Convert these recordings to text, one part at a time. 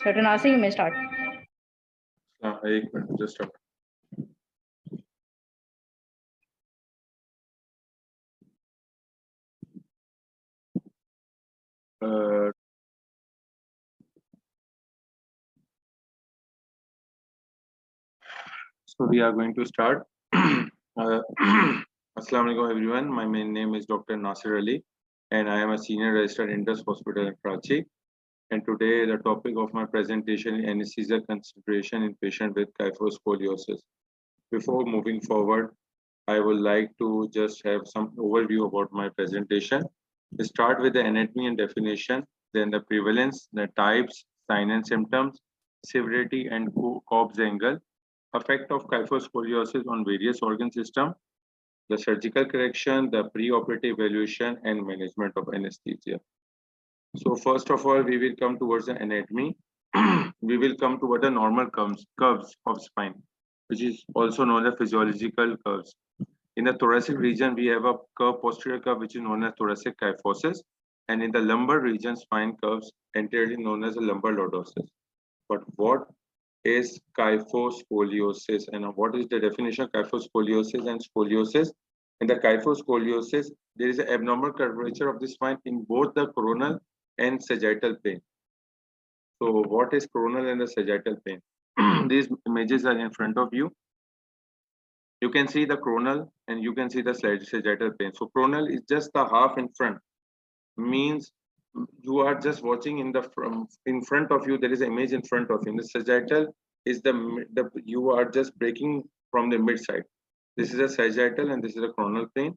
Dr. Nasir, you may start. एक minute just a minute. So we are going to start. Assalamu alaikum everyone. My main name is Dr. Nasir Ali, and I am a senior registered Indus Hospital in Karachi. And today the topic of my presentation is anesthesia consideration in patient with kyphoscoliosis. Before moving forward, I would like to just have some overview about my presentation. We start with the anatomy and definition, then the prevalence, the types, sign and symptoms, severity and Cobb's angle, effect of kyphoscoliosis on various organ system, the surgical correction, the preoperative evaluation, and management of anesthesia. So first of all, we will come towards the anatomy. We will come toward the normal curves of spine, which is also known as physiological curves. In the thoracic region, we have a posterior curve, which is known as thoracic kyphosis. And in the lumbar region, spine curves entirely known as the lumbar lordosis. But what is kyphoscoliosis and what is the definition of kyphoscoliosis and scoliosis? In the kyphoscoliosis, there is an abnormal curvature of the spine in both the coronal and sagittal plane. So what is coronal and the sagittal plane? These images are in front of you. You can see the coronal and you can see the sagittal plane. So coronal is just the half in front, means you are just watching in front of you. There is an image in front of you. The sagittal is the you are just breaking from the mid side. This is a sagittal and this is a coronal plane.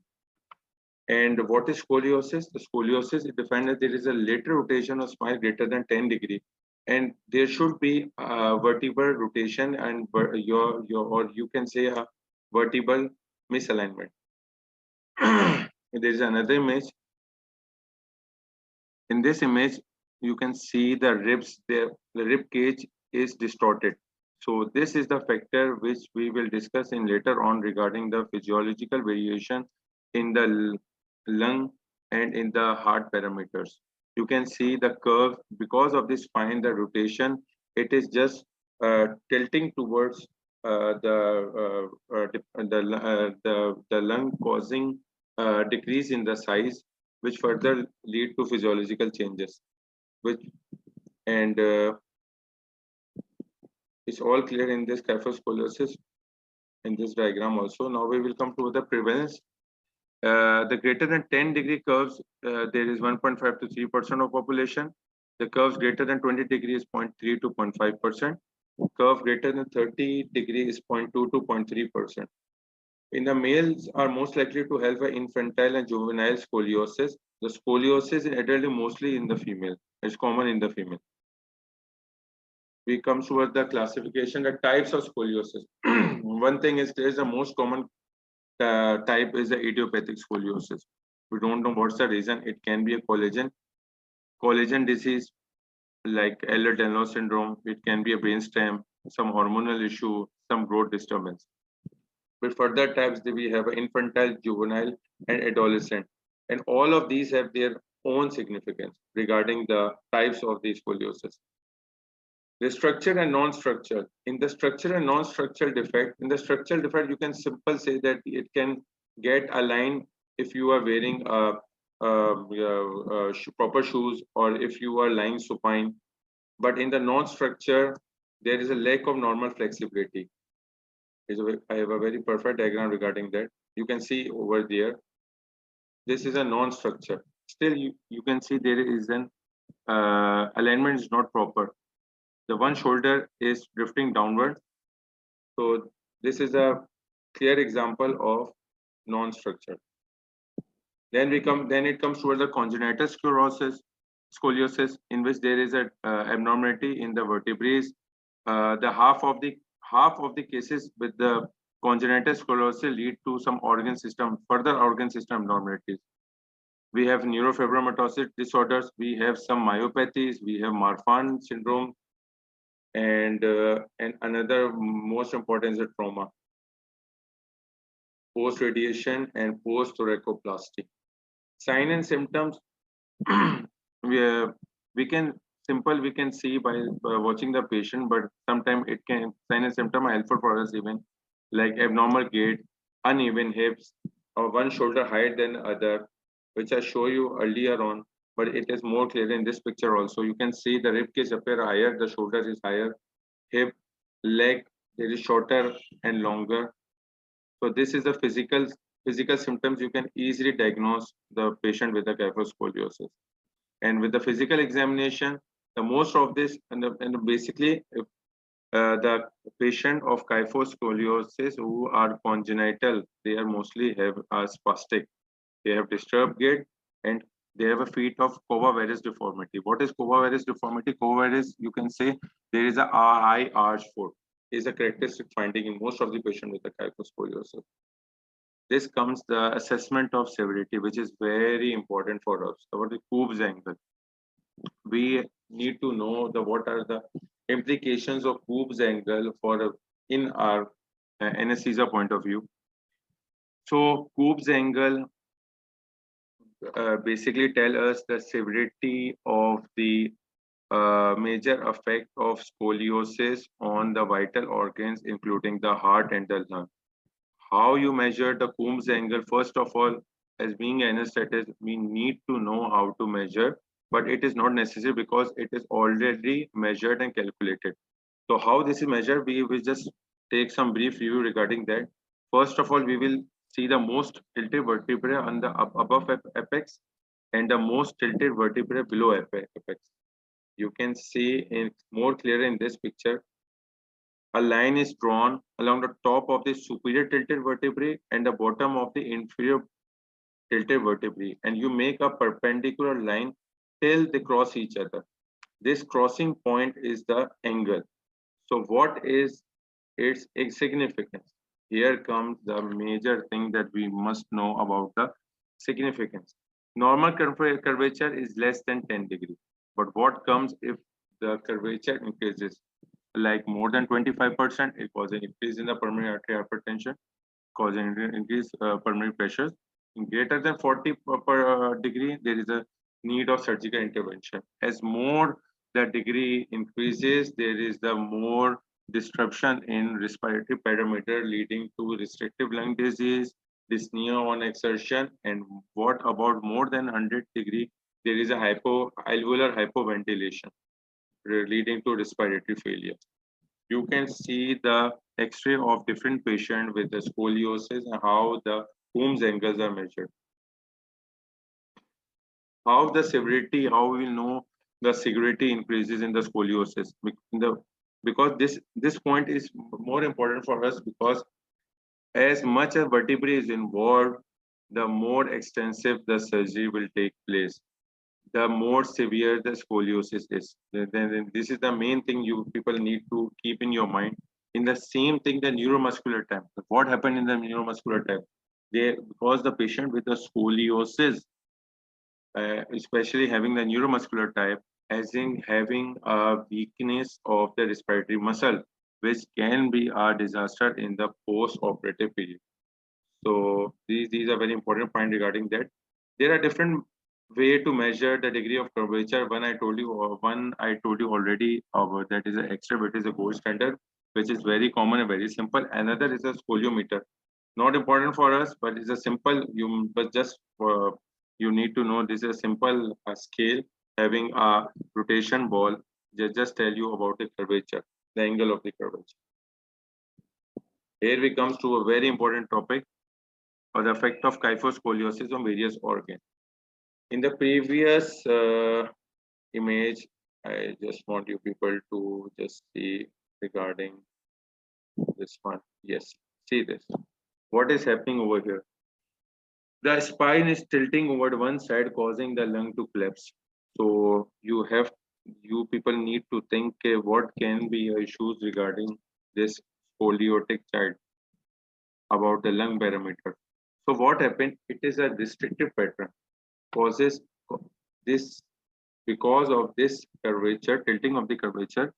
And what is scoliosis? The scoliosis is defined as there is a lateral rotation of spine greater than 10 degrees, and there should be a vertebral rotation and or you can say a vertebral misalignment. There is another image. In this image, you can see the ribs there. The rib cage is distorted. So this is the factor which we will discuss in later on regarding the physiological variation in the lung and in the heart parameters. You can see the curve because of this spine, the rotation, it is just tilting towards the lung, causing decrease in the size, which further lead to physiological changes. It's all clear in this kyphoscoliosis in this diagram also. Now we will come to the prevalence. The greater than 10-degree curves, there is 1.5 to 3% of population. The curves greater than 20 degrees is 0.3 to 0.5%. Curve greater than 30 degrees is 0.2 to 0.3%. In the males are most likely to have an infantile and juvenile scoliosis. The scoliosis in adult is mostly in the female. It's common in the female. We come towards the classification, the types of scoliosis. One thing is there is the most common type is the idiopathic scoliosis. We don't know what's the reason. It can be a collagen disease like Ehlers-Danlos syndrome. It can be a brainstem, some hormonal issue, some growth disturbance. With further types, we have infantile, juvenile, and adolescent. And all of these have their own significance regarding the types of these scoliosis. The structural and non-structural. In the structural and non-structural defect, you can simply say that it can get aligned if you are wearing proper shoes or if you are lying supine. But in the non-structure, there is a lack of normal flexibility. I have a very perfect diagram regarding that. You can see over there. This is a non-structure. Still, you can see there is an alignment is not proper. The one shoulder is drifting downward. So this is a clear example of non-structure. Then it comes towards the congenital scoliosis, in which there is a abnormality in the vertebrae. The half of the cases with the congenital scoliosis lead to some further organ system abnormalities. We have neurofibromatosis disorders. We have some myopathies. We have Marfan syndrome. And another most important is the trauma, post-radiation and post-thoracoplasty. Sign and symptoms, we can simple we can see by watching the patient, but sometimes it can sign and symptom are helpful for us even, like abnormal gait, uneven hips, or one shoulder higher than other, which I show you earlier on, but it is more clear in this picture also. You can see the rib cage appear higher, the shoulder is higher, hip, leg, it is shorter and longer. So this is the physical symptoms. You can easily diagnose the patient with the kyphoscoliosis. And with the physical examination, the most of this and basically if, the patient of kyphoscoliosis who are congenital, they are mostly have a spastic. They have disturbed gait and they have a feat of Covavarus deformity. What is Covavarus deformity? Covavarus, you can say there is a high arch foot. Is a characteristic finding in most of the patient with the kyphoscoliosis. This comes the assessment of severity, which is very important for us. About the Koop's angle, we need to know the what are the implications of Koop's angle for in our anesthesia point of view. So Koop's angle basically tell us the severity of the major effect of scoliosis on the vital organs, including the heart and the lung. How you measure the Coombs angle? First of all, as being an anesthetist, we need to know how to measure, but it is not necessary because it is already measured and calculated. So how this is measured, we will just take some brief review regarding that. First of all, we will see the most tilted vertebrae on the above apex and the most tilted vertebrae below apex. You can see in more clear in this picture. A line is drawn along the top of the superior tilted vertebrae and the bottom of the inferior tilted vertebrae, and you make a perpendicular line till they cross each other. This crossing point is the angle. So what is its significance? Here comes the major thing that we must know about the significance. Normal curvature is less than 10 degrees. But what comes if the curvature increases? Like more than 25%, it causes an increase in the pulmonary arterial hypertension, causing increase pulmonary pressures. In greater than 40 per degree, there is a need of surgical intervention. As more the degree increases, there is the more disruption in respiratory parameter leading to restrictive lung disease, dyspnea on exertion, and what about more than 100 degree, there is a alveolar hypoventilation leading to respiratory failure. You can see the X-ray of different patient with the scoliosis and how the Coombs angles are measured. How the severity, how we will know the severity increases in the scoliosis. Because this point is more important for us because as much as vertebrae is involved, the more extensive the surgery will take place, the more severe the scoliosis is. Then this is the main thing you people need to keep in your mind. In the same thing, the neuromuscular type. What happened in the neuromuscular type? Because the patient with the scoliosis, especially having the neuromuscular type, as in having a weakness of the respiratory muscle, which can be a disaster in the post-operative period. So these are very important point regarding that. There are different way to measure the degree of curvature. One I told you already about, that is an X-ray, which is a gold standard, which is very common and very simple. Another is a scoliometer. Not important for us, but it's a simple. You need to know this is a simple scale having a rotation ball. Just tell you about the curvature, the angle of the curvature. Here we comes to a very important topic, or the effect of kyphoscoliosis on various organs. In the previous image, I just want you people to just see regarding this one. Yes, see this. What is happening over here? The spine is tilting over one side, causing the lung to collapse. So you people need to think what can be issues regarding this scoliotic child about the lung parameter. So what happened? It is a restrictive pattern. Causes this because of this curvature, tilting of the curvature,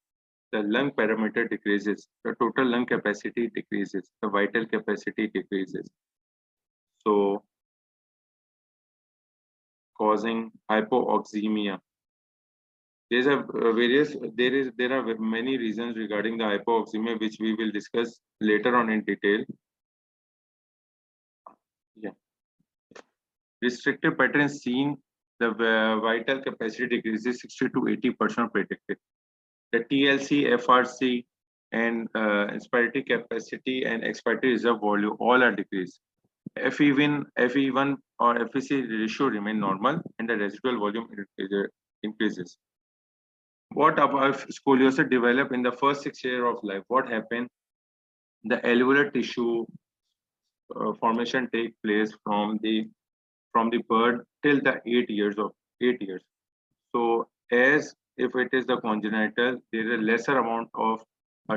the lung parameter decreases, the total lung capacity decreases, the vital capacity decreases. So causing hypoxemia. There's a there are many reasons regarding the hypoxemia which we will discuss later on in detail. Yeah. Restrictive pattern seen, the vital capacity decreases 60 to 80% predicted. The TLC, FRC, and inspiratory capacity and expiratory reserve volume all are decreased. FE1 or FEC ratio remain normal and the residual volume increases. What about scoliosis develop in the first 6 years of life? What happened? The alveolar tissue formation take place from the birth till the 8 years. So as if it is the congenital, there is a lesser amount of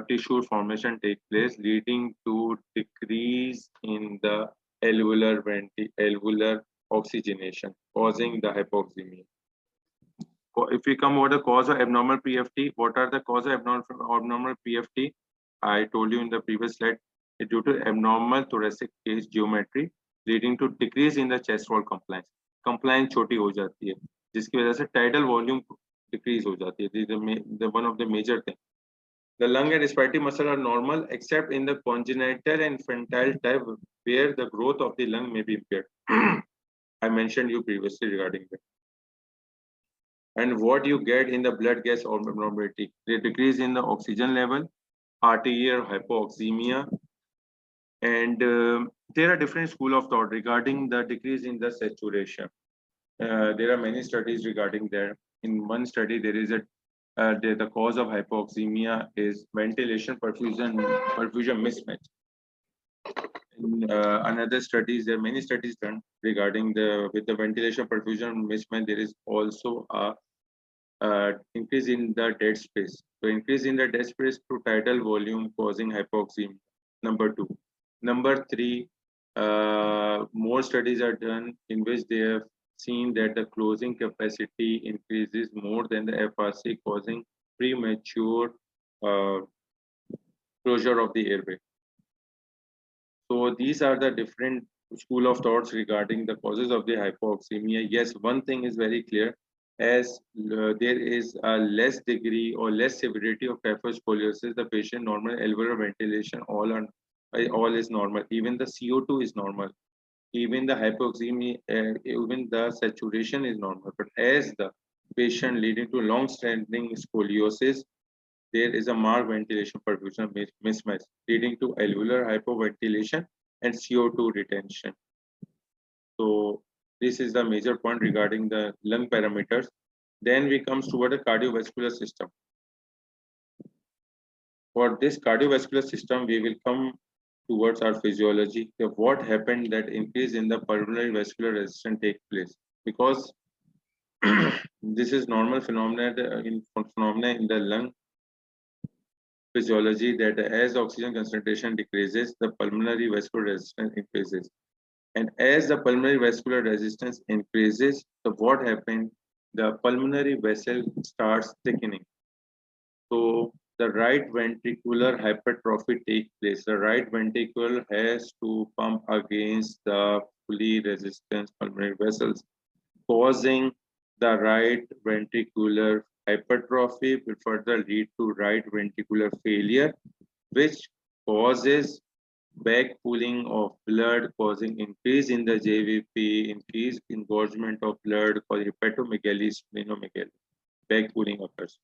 tissue formation take place, leading to decrease in the alveolar oxygenation, causing the hypoxemia. If we come over the cause of abnormal PFT, what are the cause of abnormal PFT? I told you in the previous slide, due to abnormal thoracic cage geometry, leading to decrease in the chest wall compliance. Compliance छोटी हो जाती है, जिसकी वजह से tidal volume decrease हो जाती है. This is the one of the major thing. The lung and respiratory muscle are normal except in the congenital and infantile type where the growth of the lung may be impaired. I mentioned you previously regarding that. And what you get in the blood gas abnormality, the decrease in the oxygen level, arterial hypoxemia, and there are different school of thought regarding the decrease in the saturation. There are many studies regarding that. In one study, there is the cause of hypoxemia is ventilation perfusion mismatch. In another studies, there are many studies done regarding with the ventilation perfusion mismatch. There is also a increase in the dead space. So increase in the dead space through tidal volume causing hypoxemia. Number 2. Number 3, more studies are done in which they have seen that the closing capacity increases more than the FRC, causing premature closure of the airway. So these are the different school of thoughts regarding the causes of the hypoxemia. Yes, one thing is very clear, as there is a less degree or less severity of kyphoscoliosis, the patient normal alveolar ventilation all is normal. Even the CO2 is normal. Even the hypoxemia, even the saturation is normal. But as the patient leading to long-standing scoliosis, there is a marked ventilation perfusion mismatch, leading to alveolar hypoventilation and CO2 retention. So this is the major point regarding the lung parameters. Then we comes toward the cardiovascular system. For this cardiovascular system, we will come towards our physiology. What happened that increase in the pulmonary vascular resistance take place? Because this is normal phenomena in the lung physiology, that as oxygen concentration decreases, the pulmonary vascular resistance increases. And as the pulmonary vascular resistance increases, what happens? The pulmonary vessel starts thickening. So the right ventricular hypertrophy takes place. The right ventricle has to pump against the fully resistant pulmonary vessels, causing the right ventricular hypertrophy will further lead to right ventricular failure, which causes back pooling of blood, causing increase in the JVP, increased engorgement of blood, called hepatomegaly, splenomegaly. Back pooling occurs.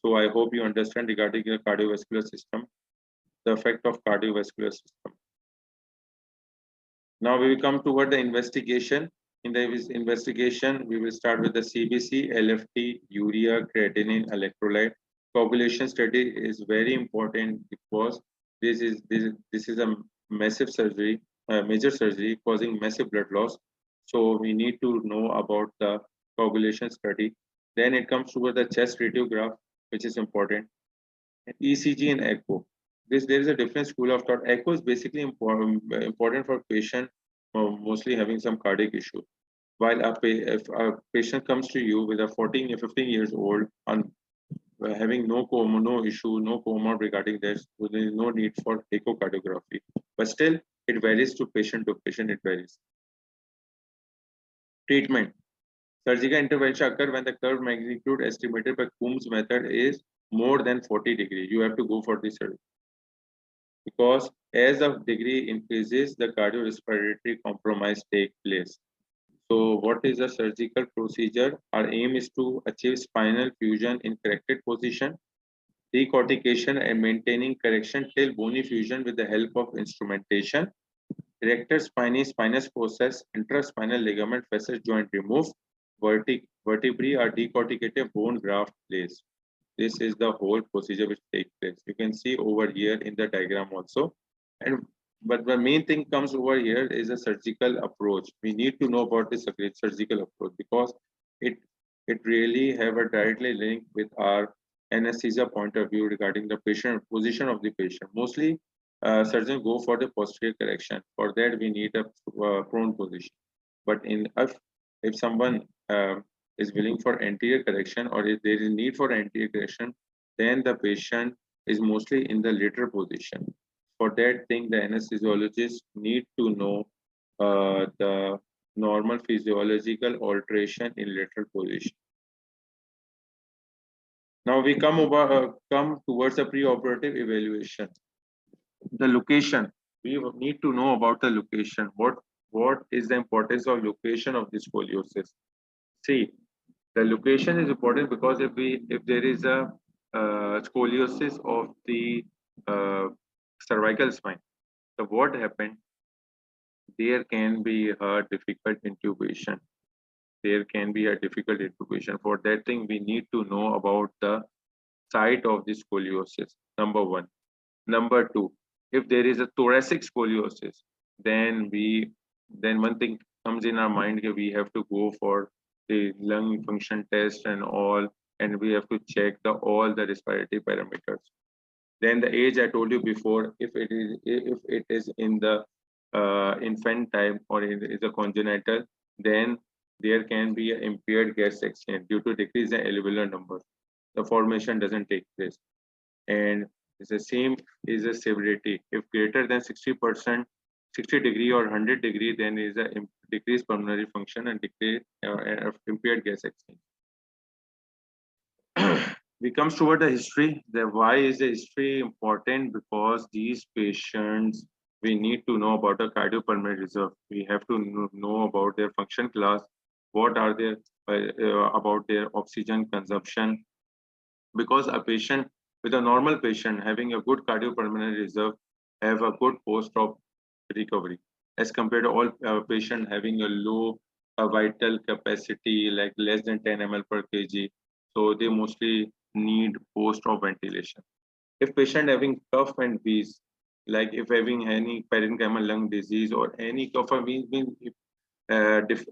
So I hope you understand regarding the cardiovascular system, the effect of cardiovascular system. Now we will come toward the investigation. In the investigation, we will start with the CBC, LFT, urea, creatinine, electrolyte. Coagulation study is very important because this is a massive surgery, major surgery causing massive blood loss. So we need to know about the coagulation study. Then it comes toward the chest radiograph, which is important. And ECG and echo. There is a different school of thought. Echo is basically important for patient mostly having some cardiac issue. While if a patient comes to you with a 14 or 15 years old and having no coma, no issue, no coma regarding this, there is no need for echocardiography. But still, it varies to patient, it varies. Treatment. Surgical intervention occur when the curve magnitude estimated by Coombs method is more than 40 degrees. You have to go for this surgery because as the degree increases, the cardiorespiratory compromise take place. So what is a surgical procedure? Our aim is to achieve spinal fusion in corrected position, decortication and maintaining correction till bony fusion with the help of instrumentation. Rectus spinous process, intraspinal ligament facet joint removed, vertebrae are decorticated, bone graft placed. This is the whole procedure which takes place. You can see over here in the diagram also. And but the main thing comes over here is a surgical approach. We need to know about this surgical approach because it it really have a directly link with our anesthesia point of view regarding the patient position of the patient. Mostly surgeons go for the posterior correction. For that, we need a prone position. But if someone is willing for anterior correction or if there is need for anterior correction, then the patient is mostly in the lateral position. For that thing, the anesthesiologist need to know the normal physiological alteration in lateral position. Now we come towards the preoperative evaluation. The location. We need to know about the location. What is the importance of location of this scoliosis? See, the location is important because if there is a scoliosis of the cervical spine, so what happened? There can be a difficult intubation. There can be a difficult intubation. For that thing, we need to know about the site of the scoliosis. Number one. Number two, if there is a thoracic scoliosis, then one thing comes in our mind that we have to go for the lung function test and all, and we have to check all the respiratory parameters. Then the age I told you before, if it is in the infant type or it is a congenital, then there can be an impaired gas exchange due to decrease in alveolar number. The formation doesn't take place, and it's the same is a severity. If greater than 60%, 60 degree or 100 degree, then is a decreased pulmonary function and decreased impaired gas exchange. We comes toward the history. Why is the history important? Because these patients, we need to know about the cardiopulmonary reserve. We have to know about their function class. What are their about their oxygen consumption? Because a patient with a normal patient having a good cardiopulmonary reserve have a good post-op recovery as compared to all patient having a low vital capacity like less than 10 ml per kg. So they mostly need post-op ventilation. If patient having cough and wheeze, like if having any parenchymal lung disease or any cough and wheeze,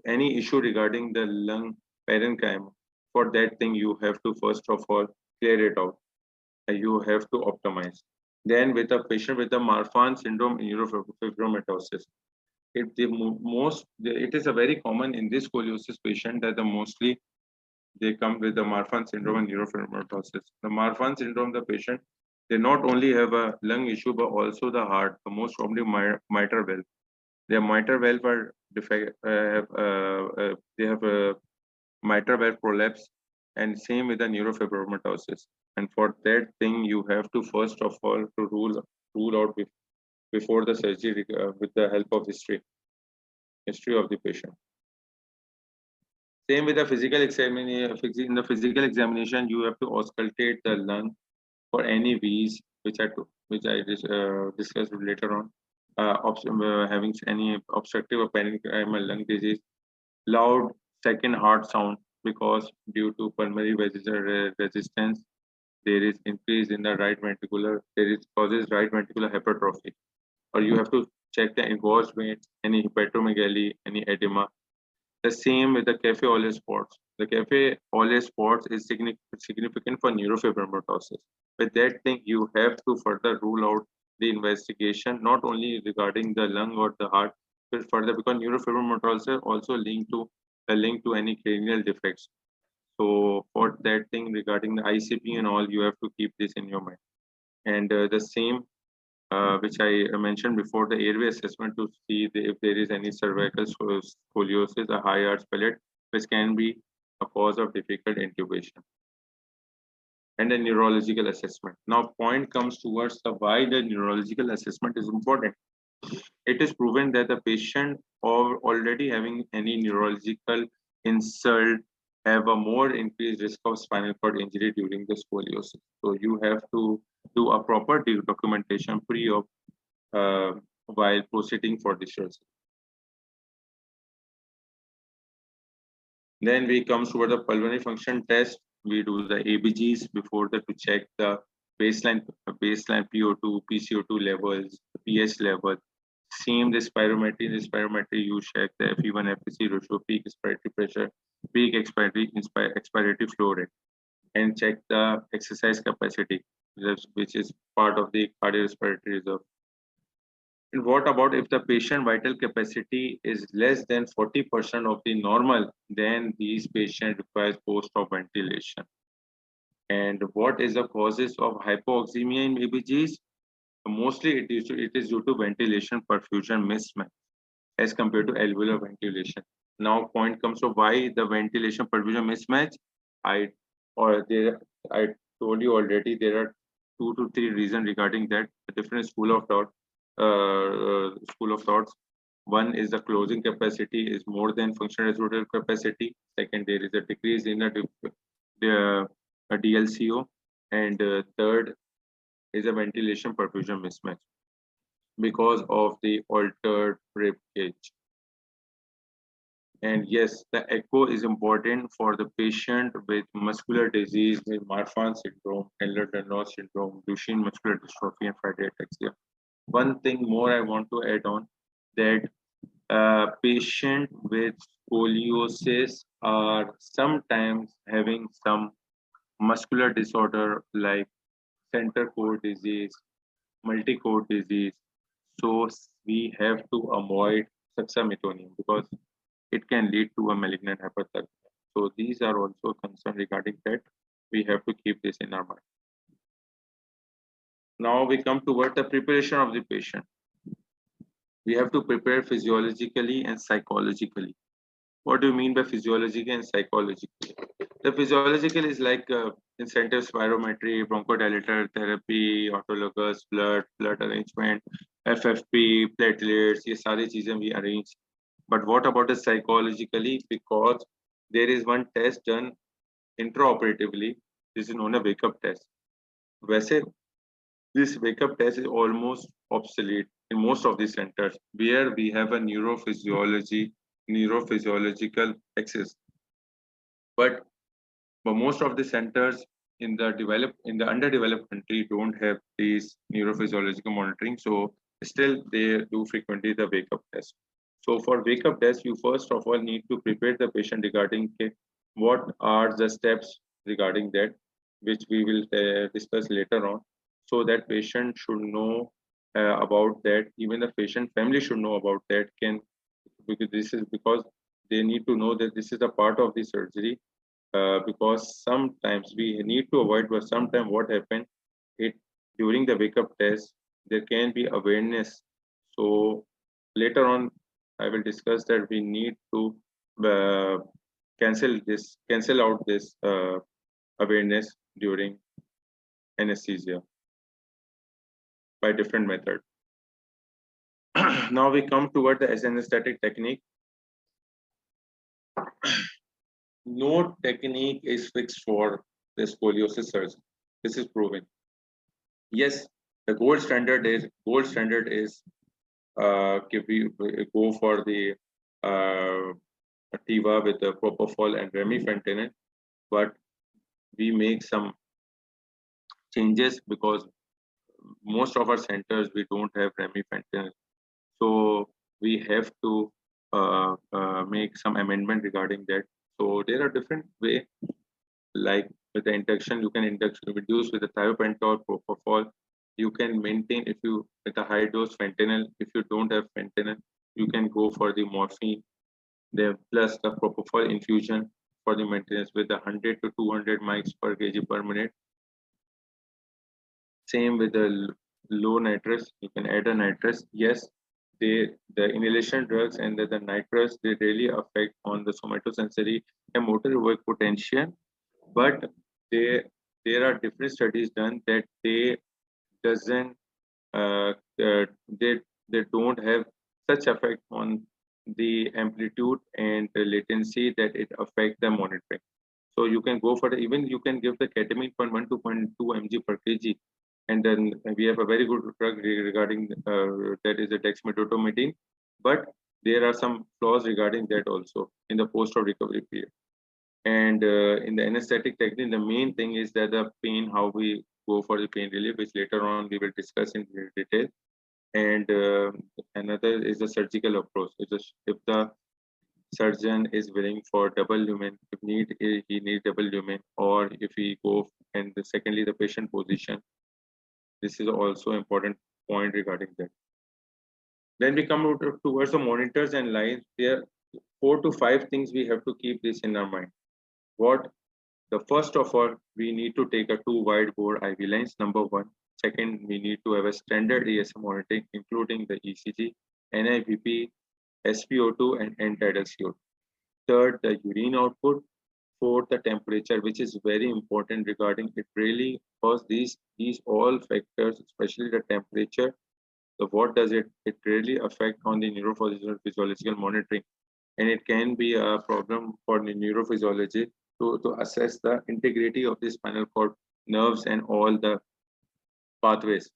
any issue regarding the lung parenchyma, for that thing you have to first of all clear it out. You have to optimize. Then with a patient with the Marfan syndrome neurofibromatosis, it is a very common in this scoliosis patient that mostly they come with the Marfan syndrome and neurofibromatosis. The Marfan syndrome, the patient, they not only have a lung issue but also the heart, the most commonly mitral valve. Their mitral valve are they have a mitral valve prolapse, and same with the neurofibromatosis. And for that thing, you have to first of all to rule out before the surgery with the help of history of the patient. Same with the physical examination. In the physical examination, you have to auscultate the lung for any wheeze, which I discussed later on. Having any obstructive or parenchymal lung disease, loud second heart sound, because due to pulmonary resistance, there is increase in the right ventricular, causes right ventricular hypertrophy. Or you have to check the engorged vein, any hepatomegaly, any edema. The same with the Kyphoscoliosis spots. The Kyphoscoliosis spots is significant for neurofibromatosis. With that thing, you have to further rule out the investigation, not only regarding the lung or the heart, but further because neurofibromatosis also linked to any cranial defects. So for that thing regarding the ICP and all, you have to keep this in your mind. And the same, which I mentioned before, the airway assessment to see if there is any cervical scoliosis, a high arch palate. which can be a cause of difficult intubation. And a neurological assessment. Now, point comes towards the why the neurological assessment is important. It is proven that the patient or already having any neurological insult have a more increased risk of spinal cord injury during the scoliosis. So you have to do a proper documentation pre of while proceeding for the surgery. Then we come toward the pulmonary function test. We do the ABGs before that to check the baseline PO2, PCO2 levels, pH level. Same the spirometry. In the spirometry, you check the FE1, FEC ratio, peak expiratory pressure, peak expiratory flow rate, and check the exercise capacity, which is part of the cardiorespiratory reserve. And what about if the patient vital capacity is less than 40% of the normal, then these patients require post-op ventilation. And what is the causes of hypoxemia in ABGs? Mostly it is due to ventilation perfusion mismatch as compared to alveolar ventilation. Now point comes to why the ventilation perfusion mismatch. I told you already there are 2 to 3 reasons regarding that. A different school of thoughts. One is the closing capacity is more than functional respiratory capacity. Second, there is a decrease in the DLCO, and third is a ventilation perfusion mismatch because of the altered rib cage. And yes, the echo is important for the patient with muscular disease, with Marfan syndrome, Ehlers-Danlos syndrome, Duchenne muscular dystrophy, and Friday ataxia. One thing more I want to add on that patient with scoliosis are sometimes having some muscular disorder like center core disease, multi-core disease. So we have to avoid succinylcholine because it can lead to a malignant hyperthermia. So these are also concerns regarding that. We have to keep this in our mind. Now we come toward the preparation of the patient. We have to prepare physiologically and psychologically. What do you mean by physiologically and psychologically? The physiological is like incentive spirometry, bronchodilator therapy, autologous blood arrangement, FFP, platelets, ये सारी चीजें we arrange. But what about the psychologically? Because there is one test done intraoperatively. This is known as wake-up test. वैसे this wake-up test is almost obsolete in most of the centers where we have a neurophysiological access. But most of the centers in the underdeveloped country don't have these neurophysiological monitoring. So still they do frequently the wake-up test. So for wake-up test, you first of all need to prepare the patient regarding what are the steps regarding that, which we will discuss later on. So that patient should know about that. Even the patient family should know about that. Because they need to know that this is a part of the surgery. Because sometimes we need to avoid, but sometimes what happens, during the wake-up test, there can be awareness. So later on, I will discuss that we need to cancel out this awareness during anesthesia by different method. Now we come toward the anesthetic technique. No technique is fixed for the scoliosis surgery. This is proven. Yes, the gold standard is if we go for the Tiva with the propofol and remifentanil, but we make some changes because most of our centers we don't have remifentanil, so we have to make some amendment regarding that. So there are different ways, like with the induction, you can reduce with the thiopental, propofol. You can maintain if you with a high dose fentanyl. If you don't have fentanyl, you can go for the morphine. There plus the propofol infusion for the maintenance with 100 to 200 mics per kg per minute. Same with the low nitrous, you can add a nitrous. Yes, the inhalation drugs and the nitrous, they really affect on the somatosensory and motor work potential, but they there are different studies done that they doesn't uh, uh, they they don't have such effect on the amplitude and the latency that it affect the monitoring. So you can go for the, even you can give the ketamine 0.1 to 0.2 mg per kg, and then we have a very good drug regarding that is a dexmedetomidine, but there are some flaws regarding that also in the post-op recovery period. And in the anesthetic technique, the main thing is that the pain, how we go for the pain relief, which later on we will discuss in detail. And another is the surgical approach. If the surgeon is willing for double lumen, if need he need double lumen, or if he go, and secondly the patient position. This is also important point regarding that. Then we come towards the monitors and lines. There are 4 to 5 things we have to keep this in our mind. What the first of all, we need to take a 2 wide-bore IV lines, number one. Second, we need to have a standard ESM monitoring, including the ECG, NIBP, SpO2, and end-tidal CO2. Third, the urine output. Fourth, the temperature, which is very important regarding it really, because these all factors, especially the temperature, so what does it really affect on the neurophysiological monitoring, and it can be a problem for the neurophysiology to assess the integrity of the spinal cord nerves and all the pathways.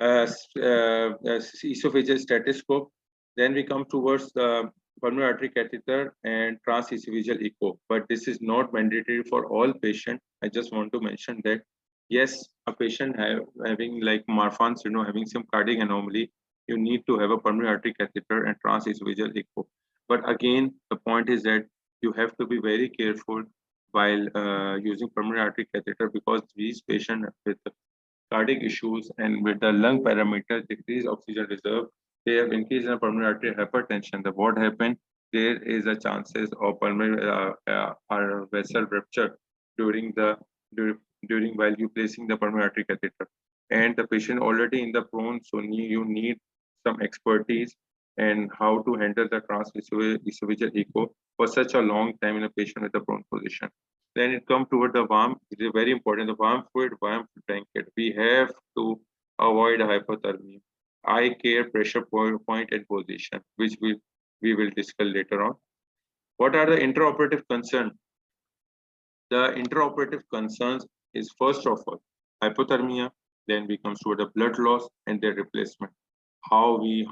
Esophageal stethoscope. Then we come towards the pulmonary artery catheter and transesophageal echo. But this is not mandatory for all patients. I just want to mention that yes, a patient having like Marfan syndrome, having some cardiac anomaly, you need to have a pulmonary artery catheter and transesophageal echo. But again, the point is that you have to be very careful while using pulmonary artery catheter, because these patients with cardiac issues and with the lung parameters, decreased oxygen reserve, they have increased in pulmonary artery hypertension. The what happened? There is a chances of pulmonary vessel rupture during the during while you placing the pulmonary artery catheter, and the patient already in the prone, so you need some expertise and how to handle the transesophageal echo for such a long time in a patient with the prone position. Then it comes toward the warm. It is very important. The warm fluid, warm blanket. We have to avoid hypothermia. Eye care, pressure point and position, which we will discuss later on. What are the intraoperative concerns? The intraoperative concerns is first of all hypothermia. Then we comes to the blood loss and their replacement. How we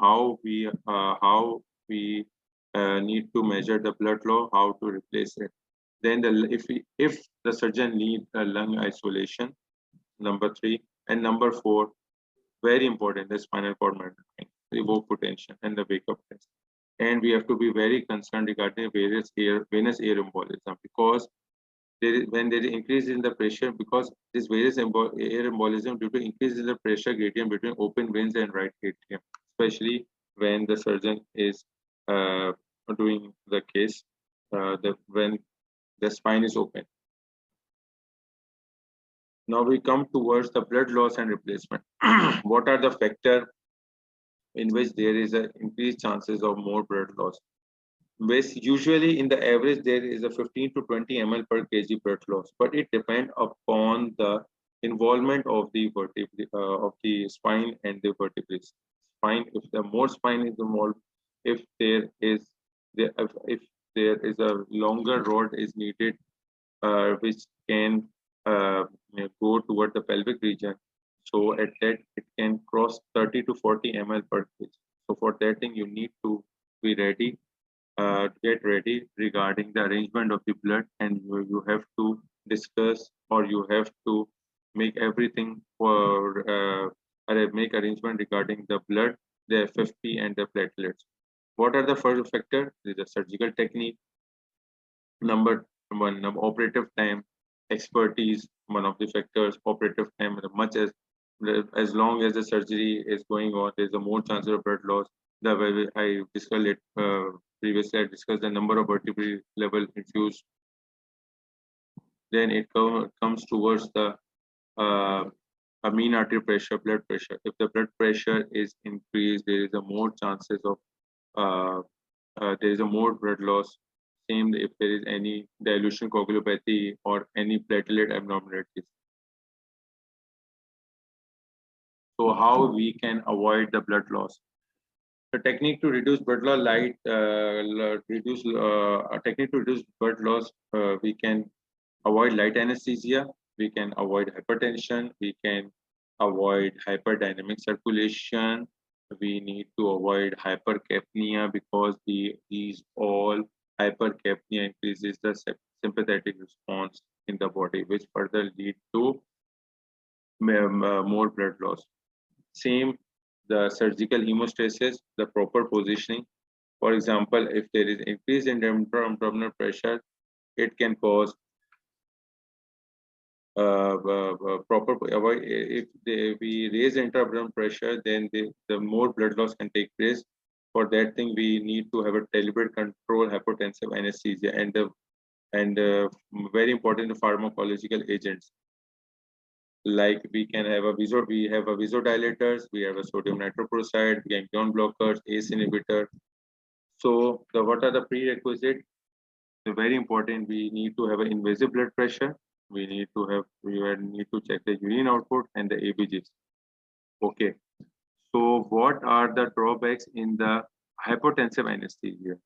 need to measure the blood loss, how to replace it. Then if the surgeon need a lung isolation, number 3, and number 4, very important, the spinal cord monitoring, the evoke potential and the wake up test. And we have to be very concerned regarding venous air embolism, because when there is increase in the pressure, because this venous air embolism due to increase in the pressure gradient between open veins and right atrium, especially when the surgeon is doing the case when the spine is open. Now we come towards the blood loss and replacement. What are the factors in which there is an increased chances of more blood loss? Usually in the average there is a 15 to 20 ml per kg blood loss, but it depends upon the involvement of the vertebrae of the spine and the vertebrae. Spine, if the more spine is involved, if there is a longer rod is needed, which can go toward the pelvic region. So at that it can cross 30 to 40 ml per kg. So for that thing you need to be ready, get ready regarding the arrangement of the blood, and you have to discuss, or you have to make everything for make arrangement regarding the blood, the FFP and the platelets. What are the first factor? This is a surgical technique. Number 1, operative time, expertise, one of the factors. Operative time, as long as the surgery is going on, there's a more chance of blood loss. The way I discussed it previously, I discussed the number of vertebrae level infused. Then it comes towards the mean artery pressure, blood pressure. If the blood pressure is increased, there is a more chances of there is a more blood loss. Same if there is any dilution coagulopathy or any platelet abnormalities. So how we can avoid the blood loss? The technique to reduce blood loss, a technique to reduce blood loss, we can avoid light anesthesia, we can avoid hypertension, we can avoid hyperdynamic circulation, we need to avoid hypercapnia because these all hypercapnia increases the sympathetic response in the body, which further lead to more blood loss. Same, the surgical hemostasis, the proper positioning. For example, if there is increase in abdominal pressure, it can cause proper if we raise intra-abdominal pressure, then the more blood loss can take place. For that thing, we need to have a deliberate control hypotensive anesthesia and very important pharmacological agents. Like we have a vasodilators, we have a sodium nitroprusside, ganglion blockers, ACE inhibitor. So what are the prerequisites? Very important. We need to have an invasive blood pressure. We need to check the urine output and the ABGs. Okay. So what are the drawbacks in the hypotensive anesthesia?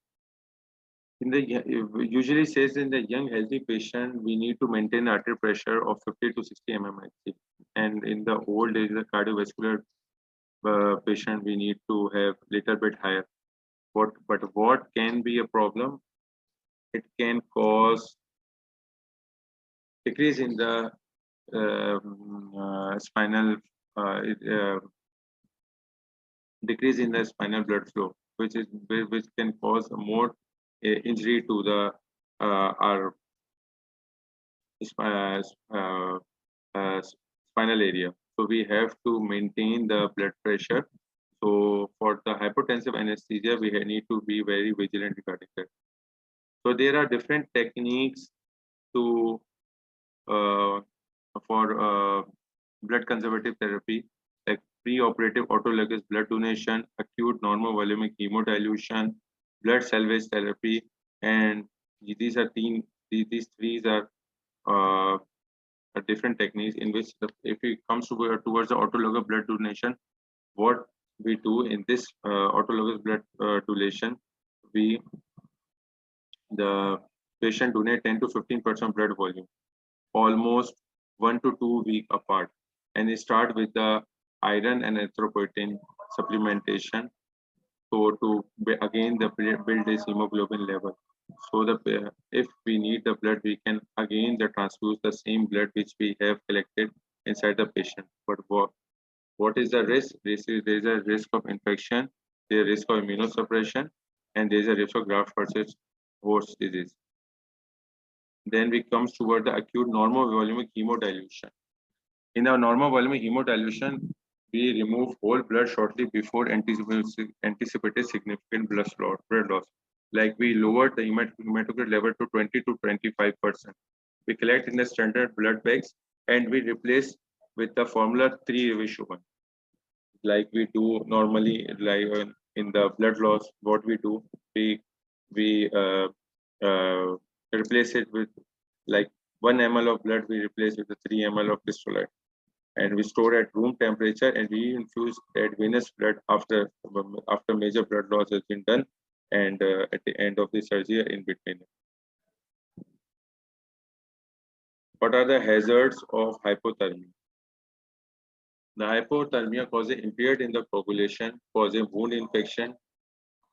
Usually says in the young healthy patient, we need to maintain artery pressure of 50 to 60 mmHg. And in the old age, the cardiovascular patient, we need to have little bit higher. But what can be a problem? It can cause decrease in the spinal decrease in the spinal blood flow, which can cause more injury to the our spinal area. So we have to maintain the blood pressure. So for the hypotensive anesthesia, we need to be very vigilant regarding that. So there are different techniques to for blood conservative therapy, like preoperative autologous blood donation, acute normal volumic hemodilution, blood salvage therapy, and these three are different techniques in which if it comes towards the autologous blood donation, what we do in this autologous blood donation, the patient donate 10 to 15% blood volume, almost 1 to 2 weeks apart, and they start with the iron and erythropoietin supplementation. So to again build this hemoglobin level. So if we need the blood, we can again transfuse the same blood which we have collected inside the patient. But what is the risk? There is a risk of infection, there is a risk of immunosuppression, and there is a risk of graft versus host disease. Then we comes toward the acute normal volumic hemodilution. In our normal volumic hemodilution, we remove whole blood shortly before anticipated significant blood loss. Like we lowered the hematocrit level to 20 to 25%. We collect in the standard blood bags and we replace with the formula 3:1. Like we do normally, like in the blood loss, what we do, we replace it with like 1 ml of blood, we replace with the 3 ml of crystolite, and we store at room temperature, and we infuse that venous blood after major blood loss has been done, and at the end of the surgery in between. What are the hazards of hypothermia? The hypothermia causes impaired in the coagulation, causes wound infection,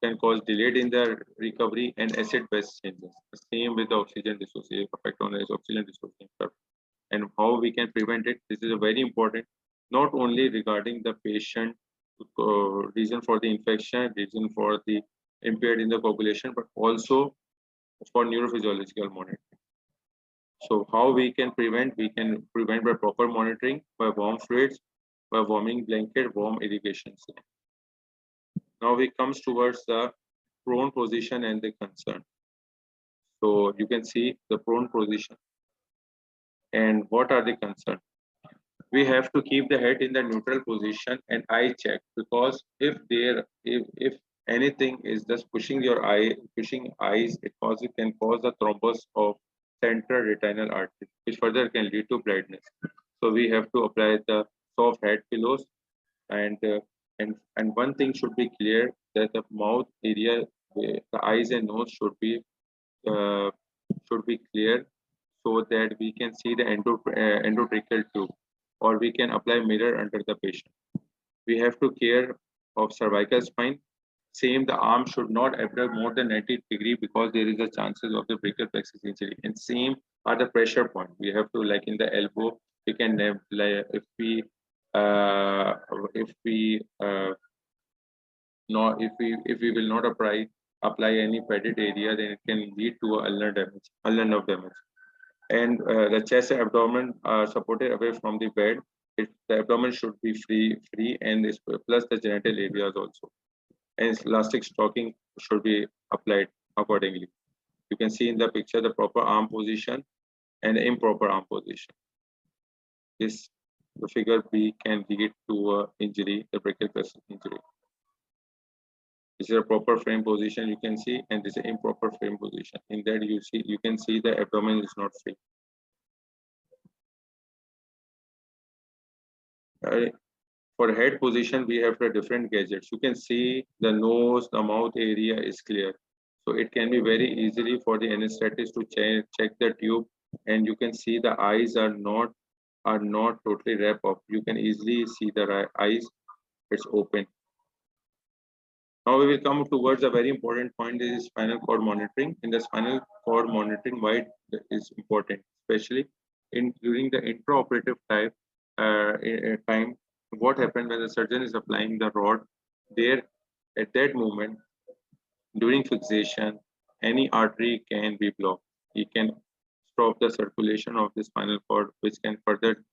can cause delayed in the recovery and acid-base changes. The same with the oxygen dissociation, effect on the oxygen dissociation. And how we can prevent it? This is a very important, not only regarding the patient reason for the infection, reason for the impaired in the coagulation, but also for neurophysiological monitoring. So how we can prevent? We can prevent by proper monitoring, by warm fluids, by warming blanket, warm irrigation. Now we comes towards the prone position and the concern. So you can see the prone position. And what are the concerns? We have to keep the head in the neutral position and eye check, because if anything is just pushing eyes, it can cause a thrombus of central retinal artery, which further can lead to blindness. So we have to apply the soft head pillows, and one thing should be clear, that the mouth area, the eyes and nose uh, should be clear, so that we can see the endotracheal tube, or we can apply mirror under the patient. We have to care of cervical spine. Same, the arm should not abduct more than 90 degrees, because there is a chances of the brachial plexus injury. And same are the pressure point. We have to, like in the elbow, we can like, uh, if we not if we will not apply any padded area, then it can lead to ulnar nerve damage. And the chest and abdomen are supported away from the bed. The abdomen should be free, and plus the genital areas also. And elastic stocking should be applied accordingly. You can see in the picture the proper arm position and the improper arm position. This the figure B can lead to injury, the brachial plexus injury. This is a proper frame position you can see, and this is improper frame position. In that you can see the abdomen is not free. For head position, we have the different gadgets. You can see the nose, the mouth area is clear. So it can be very easily for the anesthetist to check the tube, and you can see the eyes are not totally wrapped up. You can easily see the eyes, it's open. Now we will come towards a very important point. This is spinal cord monitoring. In the spinal cord monitoring, why it is important, especially during the intraoperative time. What happens when the surgeon is applying the rod? There, at that moment, during fixation, any artery can be blocked. He can stop the circulation of the spinal cord, which can further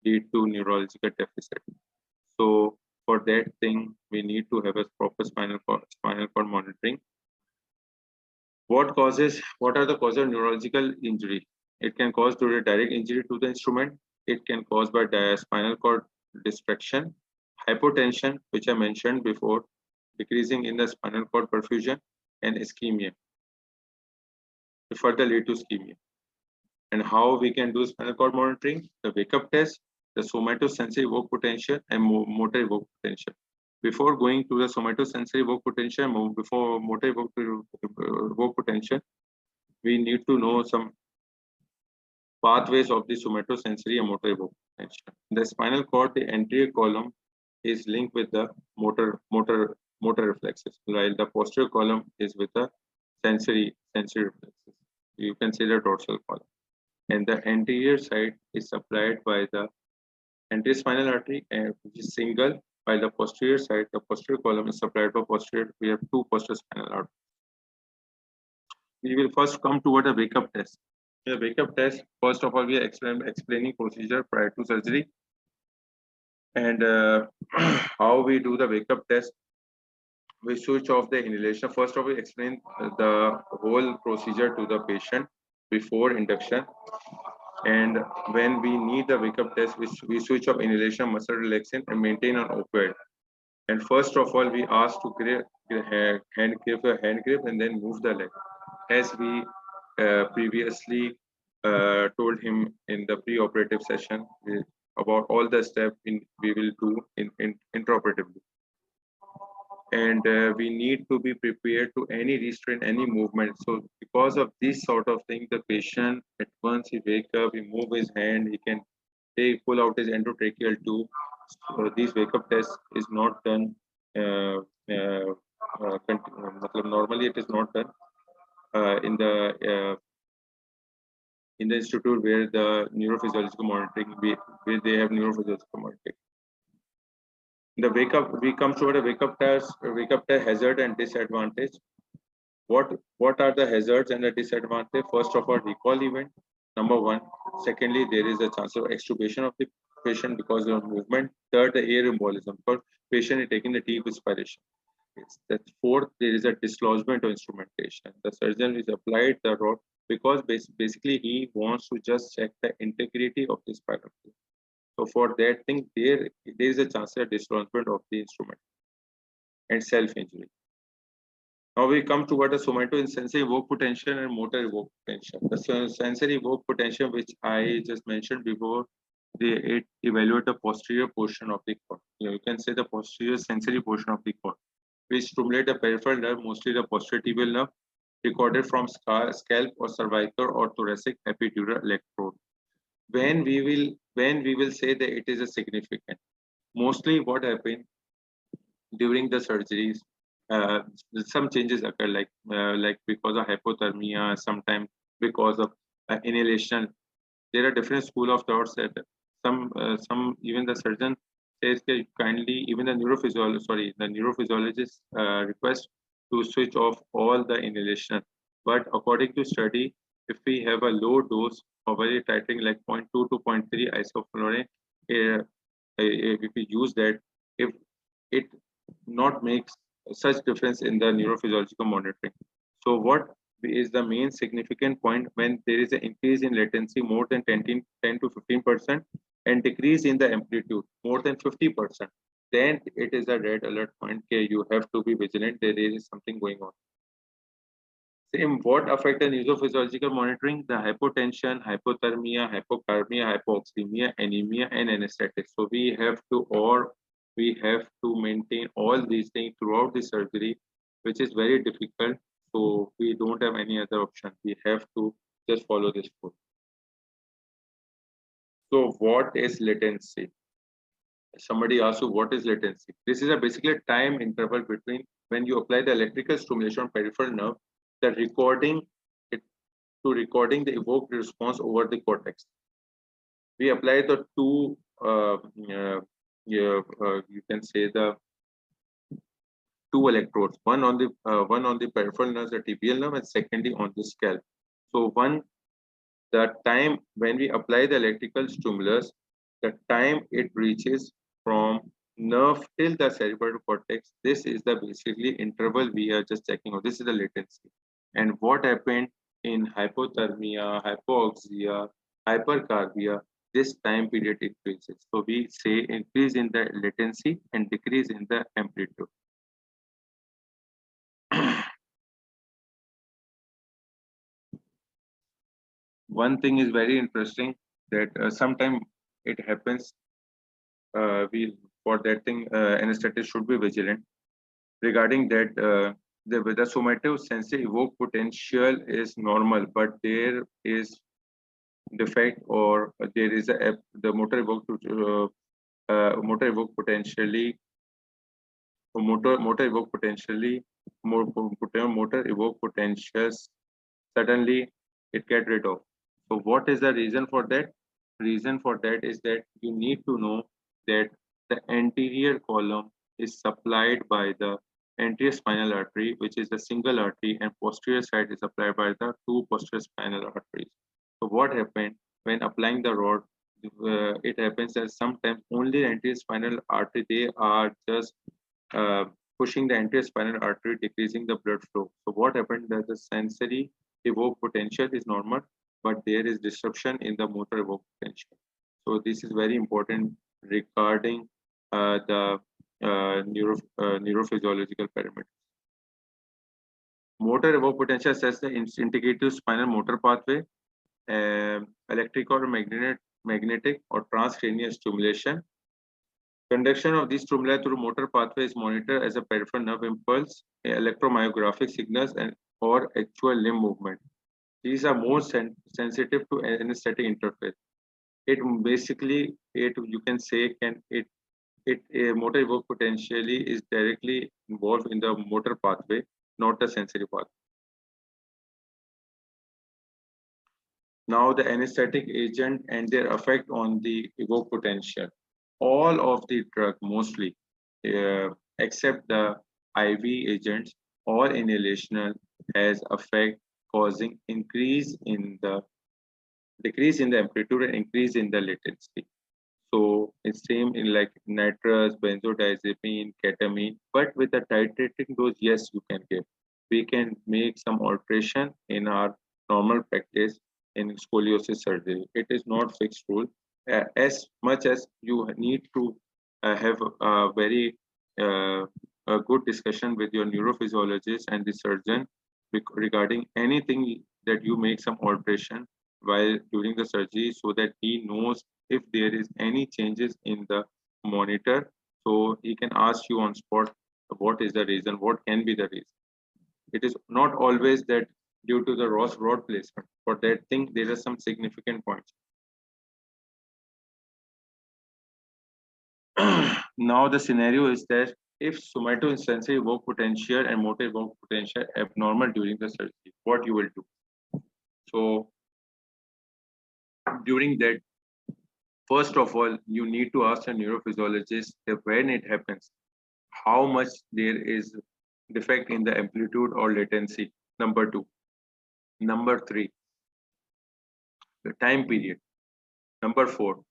lead to neurological deficit. So for that thing, we need to have a proper spinal cord monitoring. What are the causes of neurological injury? It can cause due to direct injury to the instrument. It can cause by spinal cord distraction, hypotension, which I mentioned before, decreasing in the spinal cord perfusion, and ischemia. To further lead to ischemia. And how we can do spinal cord monitoring? The wake-up test, the somatosensory evoked potential, and motor evoked potential. Before going to the somatosensory evoked potential, before motor evoked potential, we need to know some pathways of the somatosensory and motor evoked potential. In the spinal cord, the anterior column is linked with the motor reflexes, while the posterior column is with the sensory reflexes. You can see the dorsal column. And the anterior side is supplied by the anterior spinal artery, which is single, while the posterior side, the posterior column is supplied by posterior. We have two posterior spinal arteries. We will first come toward the wake-up test. The wake-up test, first of all, we are explaining procedure prior to surgery, and how we do the wake-up test. We switch off the inhalation. First of all, we explain the whole procedure to the patient before induction. And when we need the wake-up test, we switch off inhalation, muscle relaxant, and maintain an opioid. And first of all, we ask to grip a hand grip, and then move the leg, as we previously told him in the pre-operative session about all the steps we will do in intraoperatively. And we need to be prepared to any restraint, any movement. So because of this sort of thing, the patient, at once he wake up, he move his hand, he can pull out his endotracheal tube. So this wake up test is not done. Normally it is not done in the institute where the neurophysiological monitoring, where they have neurophysiological monitoring. The we come to the wake up test hazard and disadvantage. What are the hazards and the disadvantage? First of all, recall event, number one. Secondly, there is a chance of extubation of the patient because of movement. Third, the air embolism, because patient is taking the deep respiration. That's fourth, there is a dislodgement of instrumentation. The surgeon is applied the rod because basically he wants to just check the integrity of the spinal fluid. So for that thing, there is a chance of displacement of the instrument and self-injury. Now we come to what a somato sensory evoke potential and motor evoke potential. The sensory evoke potential, which I just mentioned before, it evaluate the posterior portion of the cord. You can say the posterior sensory portion of the cord, which stimulate the peripheral nerve, mostly the posterior tibial nerve, recorded from scalp or cervical or thoracic epidural electrode. When we will say that it is a significant, mostly what happened during the surgeries, uh, some changes occur, like because of hypothermia, sometimes because of inhalation. There are different school of thoughts that some even the surgeon says that kindly, even the neurophysiologist request to switch off all the inhalation. But according to study, if we have a low dose of very titering like zero point 0.2 to zero point 0.3 isoflurane, if we use that, if it not makes such difference in the neurophysiological monitoring. So what is the main significant point when there is an increase in latency more than 10 to 15% and decrease in the amplitude more than 50%, then it is a red alert point. Okay, you have to be vigilant. There is something going on. Same, what affect the neurophysiological monitoring? The hypotension, hypothermia, hypocarbia, hypoxemia, anemia, and anesthetic. So we have to maintain all these things throughout the surgery, which is very difficult. So we don't have any other option. We have to just follow this code. So what is latency? Somebody asks you what is latency. This is a basically time interval between when you apply the electrical stimulation on peripheral nerve, the recording it to recording the evoked response over the cortex. We apply the two you can say the two electrodes, one on the peripheral nerve, the tibial nerve, and secondly on the scalp. So the time when we apply the electrical stimulus, the time it reaches from nerve till the cerebral cortex, this is the basically interval we are just checking out. This is the latency. And what happened in hypothermia, hypoxia, hypercarbia, this time period increases. So we say increase in the latency and decrease in the amplitude. One thing is very interesting that sometimes it happens. We for that thing, anesthetist should be vigilant regarding that. The somatic sensory evoke potential is normal, but there is defect or there is the motor evoke potentially motor evoke potentially motor evoke potentials suddenly it get rid of. So what is the reason for that? Reason for that is that you need to know that the anterior column is supplied by the anterior spinal artery, which is a single artery, and posterior side is supplied by the two posterior spinal arteries. So what happened when applying the rod? It happens that sometimes only the anterior spinal artery, they are just uh, pushing the anterior spinal artery, decreasing the blood flow. So what happened that the sensory evoke potential is normal, but there is disruption in the motor evoke potential. So this is very important regarding the neurophysiological parameters. Motor evoke potential assess the integrative spinal motor pathway, electric or magnetic or transcranial stimulation. Conduction of these stimuli through motor pathway is monitored as a peripheral nerve impulse, electromyographic signals, and or actual limb movement. These are more sensitive to anesthetic interface. It basically, you can say, a motor evoke potentially is directly involved in the motor pathway, not the sensory pathway. Now the anesthetic agent and their effect on the evoke potential. All of the drug mostly, except the IV agents or inhalational, has effect causing decrease in the amplitude and increase in the latency. So it's same in like nitrous, benzodiazepine, ketamine, but with a titrating dose, yes, you can give. We can make some alteration in our normal practice in scoliosis surgery. It is not fixed rule. as much as you need to have a very uh, a good discussion with your neurophysiologist and the surgeon regarding anything that you make some alteration while during the surgery, so that he knows if there is any changes in the monitor, so he can ask you on spot what is the reason, what can be the reason. It is not always that due to the Ross rod placement. For that thing, there are some significant points. Now the scenario is that if somatosensory work potential and motor work potential abnormal during the surgery, what you will do? So during that, first of all, you need to ask a neurophysiologist that when it happens, how much there is defect in the amplitude or latency. Number two. Number three, the time period. Number four,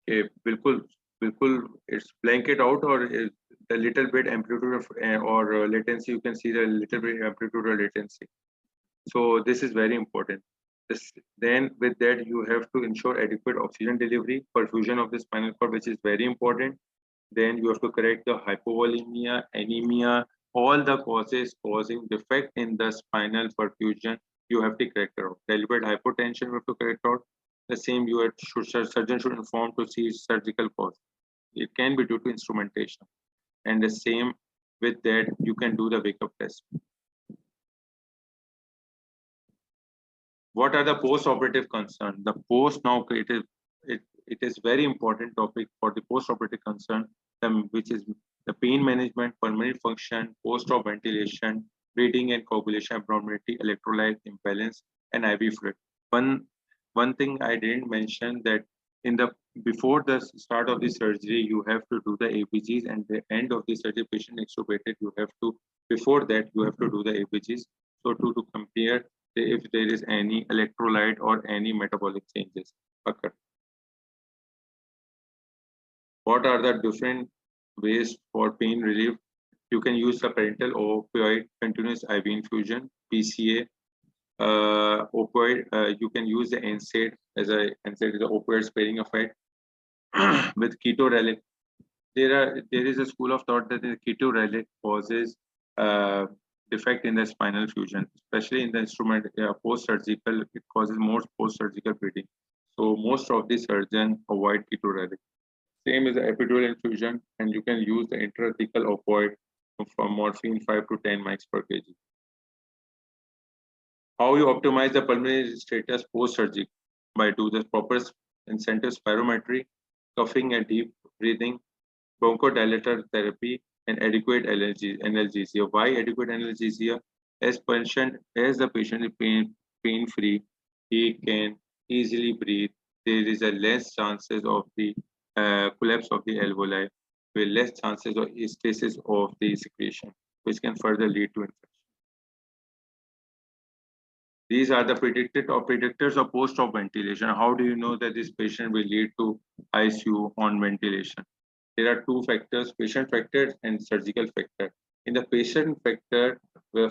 बिल्कुल बिल्कुल it's blanket out, or is the little bit amplitude of, or latency, you can see the little bit amplitude or latency. So this is very important. Then with that, you have to ensure adequate oxygen delivery, perfusion of the spinal cord, which is very important. Then you have to correct the hypovolemia, anemia, all the causes causing defect in the spinal perfusion. You have to correct it out. Deliberate hypotension, you have to correct out. The same, surgeon should inform to see surgical cause. It can be due to instrumentation. And the same with that, you can do the wake-up test. What are the post-operative concerns? The post-operative, it is very important topic for the post-operative concern, which is the pain management, pulmonary function, post-op ventilation, breathing and coagulation abnormality, electrolyte imbalance, and IV fluid. One thing I didn't mention, that in the before the start of the surgery, you have to do the ABGs, and the end of the surgery, patient extubated, you have to, before that, you have to do the ABGs. So to compare if there is any electrolyte or any metabolic changes occur. What are the different ways for pain relief? You can use the parental opioid continuous IV infusion, PCA, opioid. You can use the NSAID as a NSAID is an opioid sparing effect with ketorellic. There is a school of thought that the ketorellic causes defect in the spinal fusion, especially in the instrument post-surgical. It causes more post-surgical bleeding. So most of the surgeons avoid ketorellic. Same as the epidural infusion, and you can use the intrathecal opioid for morphine 5 to 10 mics per kg. How you optimize the pulmonary status post-surgery? By do the proper incentive spirometry, coughing and deep breathing, bronchodilator therapy, and adequate analgesia. Why adequate analgesia? As the patient is pain-free, he can easily breathe. There is a less chances of the collapse of the alveoli, with less chances of stasis of the secretion, which can further lead to infection. These are the predictors of post-op ventilation. How do you know that this patient will lead to ICU on ventilation? There are two factors, patient factor and surgical factor. In the patient factor,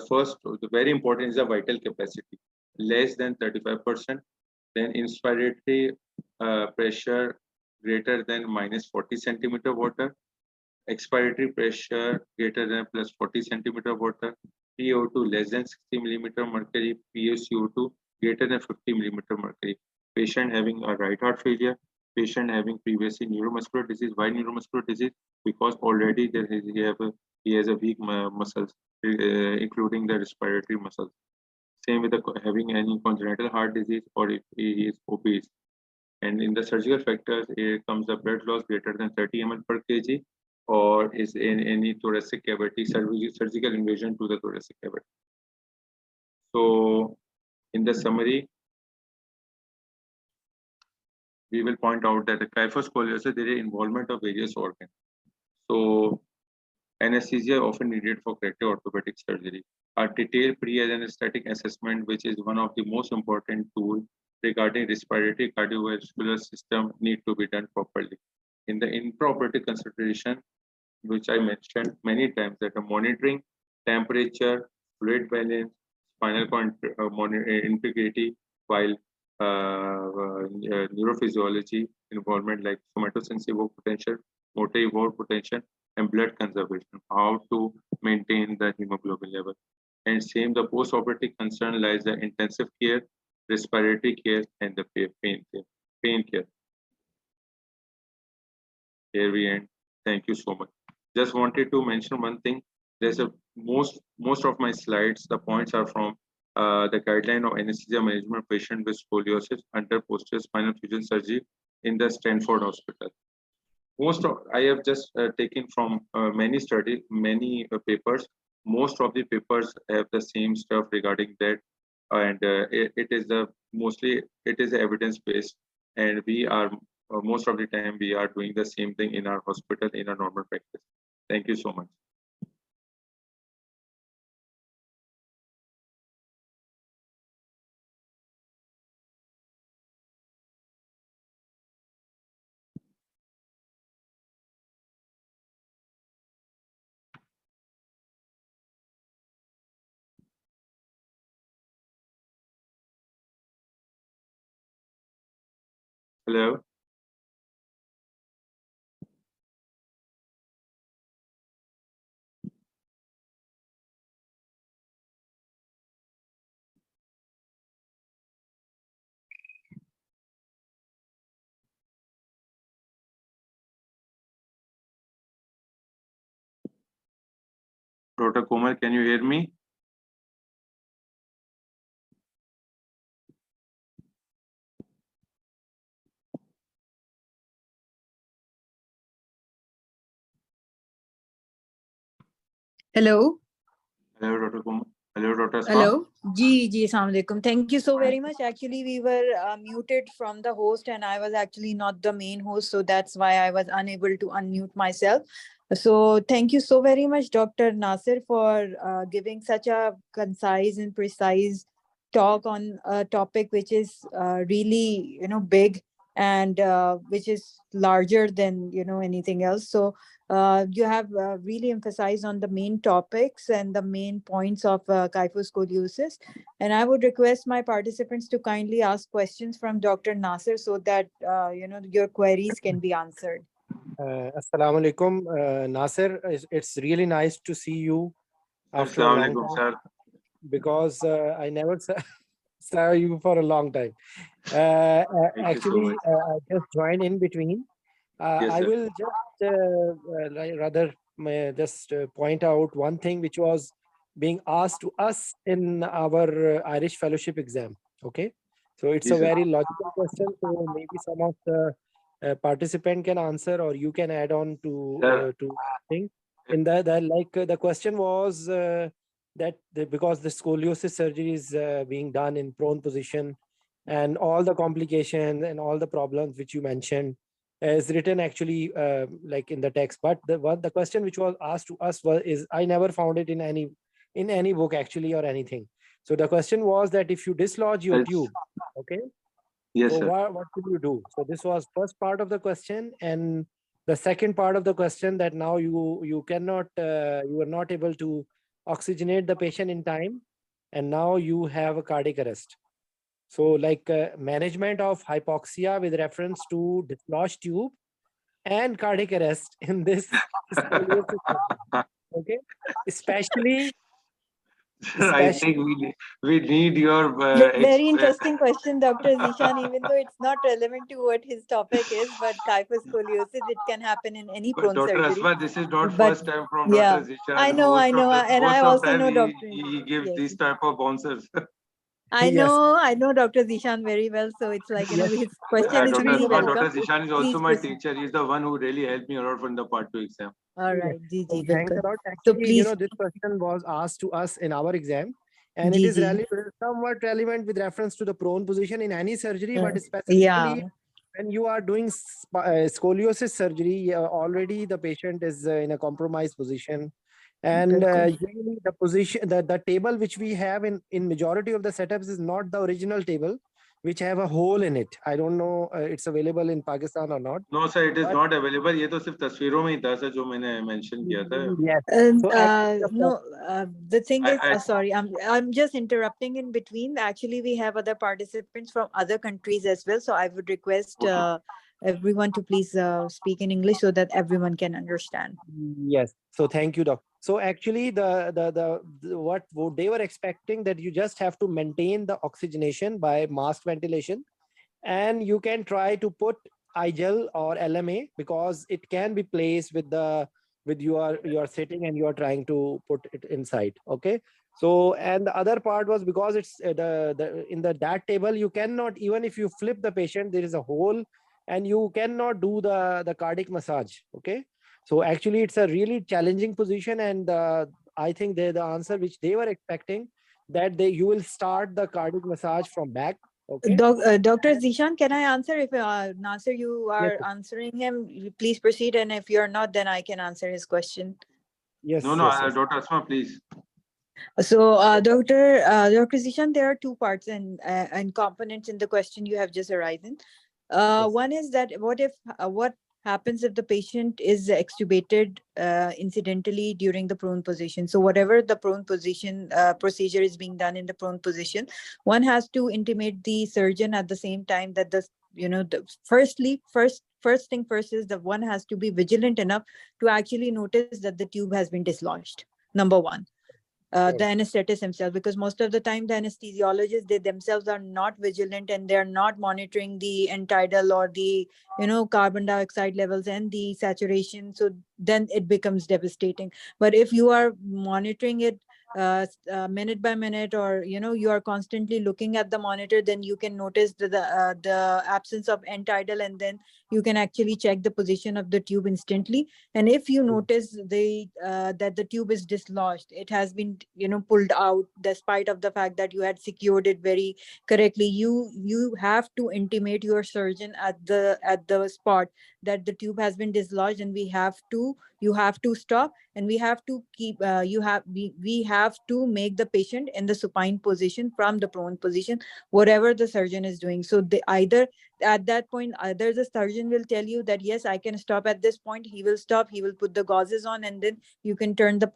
first, the very important is the vital capacity, less than 35%. Then inspiratory pressure greater than minus 40 centimeter water, expiratory pressure greater than plus 40 centimeter water, PO2 less than 60 millimeter mercury, PaCO2 greater than 50 millimeter mercury. Patient having a right heart failure, patient having previously neuromuscular disease. Why neuromuscular disease? Because already he has a weak muscles, including the respiratory muscles. Same with having any congenital heart disease, or if he is obese. And in the surgical factors, it comes the blood loss greater than 30 ml per kg, or is in any thoracic cavity, surgical invasion to the thoracic cavity. So in the summary, we will point out that the kyphoscoliosis, there is involvement of various organs. So anesthesia often needed for corrective orthopedic surgery. A detailed pre-anesthetic assessment, which is one of the most important tools regarding respiratory cardiovascular system, need to be done properly. In the intraoperative consideration, which I mentioned many times, that the monitoring temperature, fluid balance, spinal cord integrity while neurophysiology involvement like somatosensitive potential, motor evoked potential, and blood conservation, how to maintain the hemoglobin level. And same, the post-operative concern lies the intensive care, respiratory care, and the pain care. Pain care. Here we end. Thank you so much. Just wanted to mention one thing. There's a most of my slides, the points are from the guideline of anesthesia management patient with scoliosis under posterior spinal fusion surgery in the Stanford Hospital. Most of I have just taken from many studies, many papers. Most of the papers have the same stuff regarding that, and it is the mostly it is evidence based, and we are most of the time we are doing the same thing in our hospital in a normal practice. Thank you so much. Hello. Dr. Kumar, can you hear me? Hello. Hello, Dr. Kumar. Hello, Dr. Asma. Hello. Ji, Assalamu alaikum. Thank you so very much. Actually, we were muted from the host, and I was actually not the main host, so that's why I was unable to unmute myself. So, thank you so very much, Dr. Nasir, for giving such a concise and precise talk on a topic which is really, big and which is larger than anything else. So, you have really emphasized on the main topics and the main points of kyphoscoliosis. And I would request my participants to kindly ask questions from Dr. Nasir so that, your queries can be answered. Assalamu alaikum, Nasir. It's really nice to see you after a long time, sir. because I never saw you for a long time. Actually, I just joined in between. Yes, I sir. will just point out one thing which was being asked to us in our Irish fellowship exam. Okay, so it's Yes, a sir. very logical question. So maybe some of the participant can answer, or you can add on Sir. to thing. In the question was because the scoliosis surgery is being done in prone position, and all the complications and all the problems which you mentioned is written actually like in the text. But the question which was asked to us is I never found it in any book actually or anything. So the question was that if you dislodge your tube, okay, Yes, so sir. what will you do? So this was first part of the question, and the second part of the question, that now you cannot you are not able to oxygenate the patient in time, and now you have a cardiac arrest. So like management of hypoxia with reference to dislodged tube and cardiac arrest in this scoliosis surgery. Okay, especially I think we need your Very interesting question, Dr. Zishan, even though it's not relevant to what his topic is, but kyphoscoliosis, it can happen in any But prone Dr. surgery. Asma, this is not But first time from yeah, Dr. Zishan. I know, and I Most of also time know Dr. he gives Yes. these type of answers. I Yes. know Dr. Zishan very well, so it's like Yes. his question is Dr. really Asma, welcome. Dr. Zishan is also Please my proceed. teacher. He's the one who really helped me a lot from the part 2 exam. All right, So Ji, thanks a welcome. lot. So Actually, please, this question was asked to us in our exam, and it Ji, is Ji. somewhat relevant with reference to the prone position in any surgery, but Yeah. specifically when you are doing scoliosis surgery, already the patient is in a compromised position, and usually the position, the table which we have in majority of the setups is not the original table. which have a hole in it. I don't know it's available in Pakistan or not. No, sir, it is But not available. ये तो सिर्फ तस्वीरों में ही था, sir, जो मैंने mention किया था. yes, And so actually no, the thing is, I sorry, I'm just interrupting in between. Actually, we have other participants from other countries as well, so I would request okay. everyone to please speak in English so that everyone can understand. yes. So thank you, doc. So actually, what they were expecting that you just have to maintain the oxygenation by mask ventilation, and you can try to put igel or LMA because it can be placed with the with you are sitting and you are trying to put it inside. Okay. So and the other part was because it's the in the that table you cannot, even if you flip the patient, there is a hole and you cannot do the cardiac massage. Okay. So actually it's a really challenging position, and I think the answer which they were expecting that you will start the cardiac massage from back. Okay. Dr. Zishan, can I answer? If Nasir, you Yes, are answering him, please proceed. And if you're not, then I can answer his question. yes, No, yes, yes. Dr. Asma, please. So, Dr. Zishan, there are two parts and components in the question you have just arisen. Yes. One is that what happens if the patient is extubated incidentally during the prone position? So, whatever the prone position procedure is being done in the prone position, one has to intimate the surgeon at the same time that first thing first is that one has to be vigilant enough to actually notice that the tube has been dislodged. Number one. The anesthetist himself, because most of the time the anesthesiologists, they themselves are not vigilant and they're not monitoring the end tidal or the carbon dioxide levels and the saturation, so then it becomes devastating. But if you are monitoring it minute by minute, or you are constantly looking at the monitor, then you can notice the absence of end tidal, and then you can actually check the position of the tube instantly. And if you notice that the tube is dislodged, it has been pulled out despite of the fact that you had secured it very correctly, you have to intimate your surgeon at the spot that the tube has been dislodged, and you have to stop, and we have to keep we have to make the patient in the supine position from the prone position, whatever the surgeon is doing. So either at that point, either the surgeon will tell you that yes, I can stop at this point, he will stop, he will put the gauzes on, and then you can turn the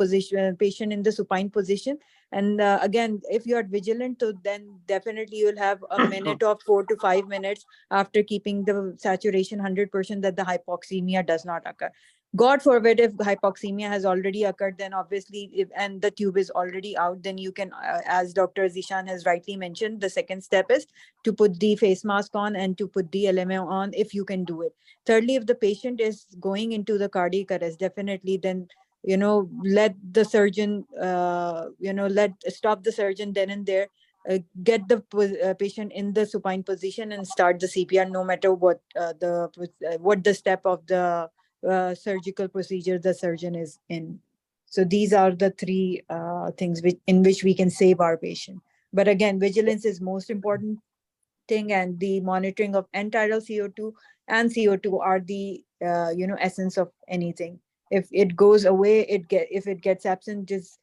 patient in the supine position. And again, if you are vigilant, so then definitely you will have a minute or 4 to 5 minutes after keeping the saturation 100% that the hypoxemia does not occur. God forbid if hypoxemia has already occurred, then obviously and the tube is already out, then you can, as Dr. Zishan has rightly mentioned, the second step is to put the face mask on and to put the LMA on if you can do it. Thirdly, if the patient is going into the cardiac arrest, definitely then let the surgeon stop the surgeon then and there, get the patient in the supine position and start the CPR, no matter what the step of the surgical procedure the surgeon is in. So these are the three things in which we can save our patient. But again, vigilance is most important thing, and the monitoring of end-tidal CO2 and CO2 are the essence of anything. If it goes away, if it gets absent, just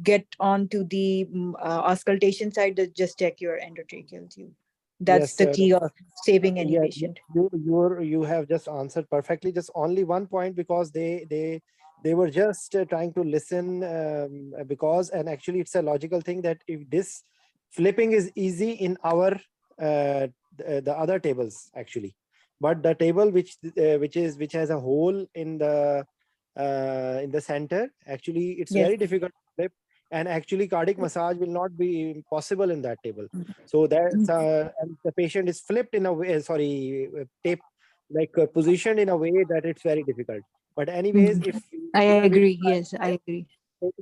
get on to the auscultation side. Just check your endotracheal tube. That's Yes, the key of saving any yeah, patient. you have just answered perfectly. Just only one point, because they were just trying to listen, because, and actually it's a logical thing that if this flipping is easy in our the other tables actually, but the table which has a hole in the center, actually it's Yes. very difficult to flip, and actually cardiac massage will not be possible in that table. So that's and the patient is flipped in a way, tape, like positioned in a way that it's very difficult. But anyways, if I either we will agree. Yes, I agree.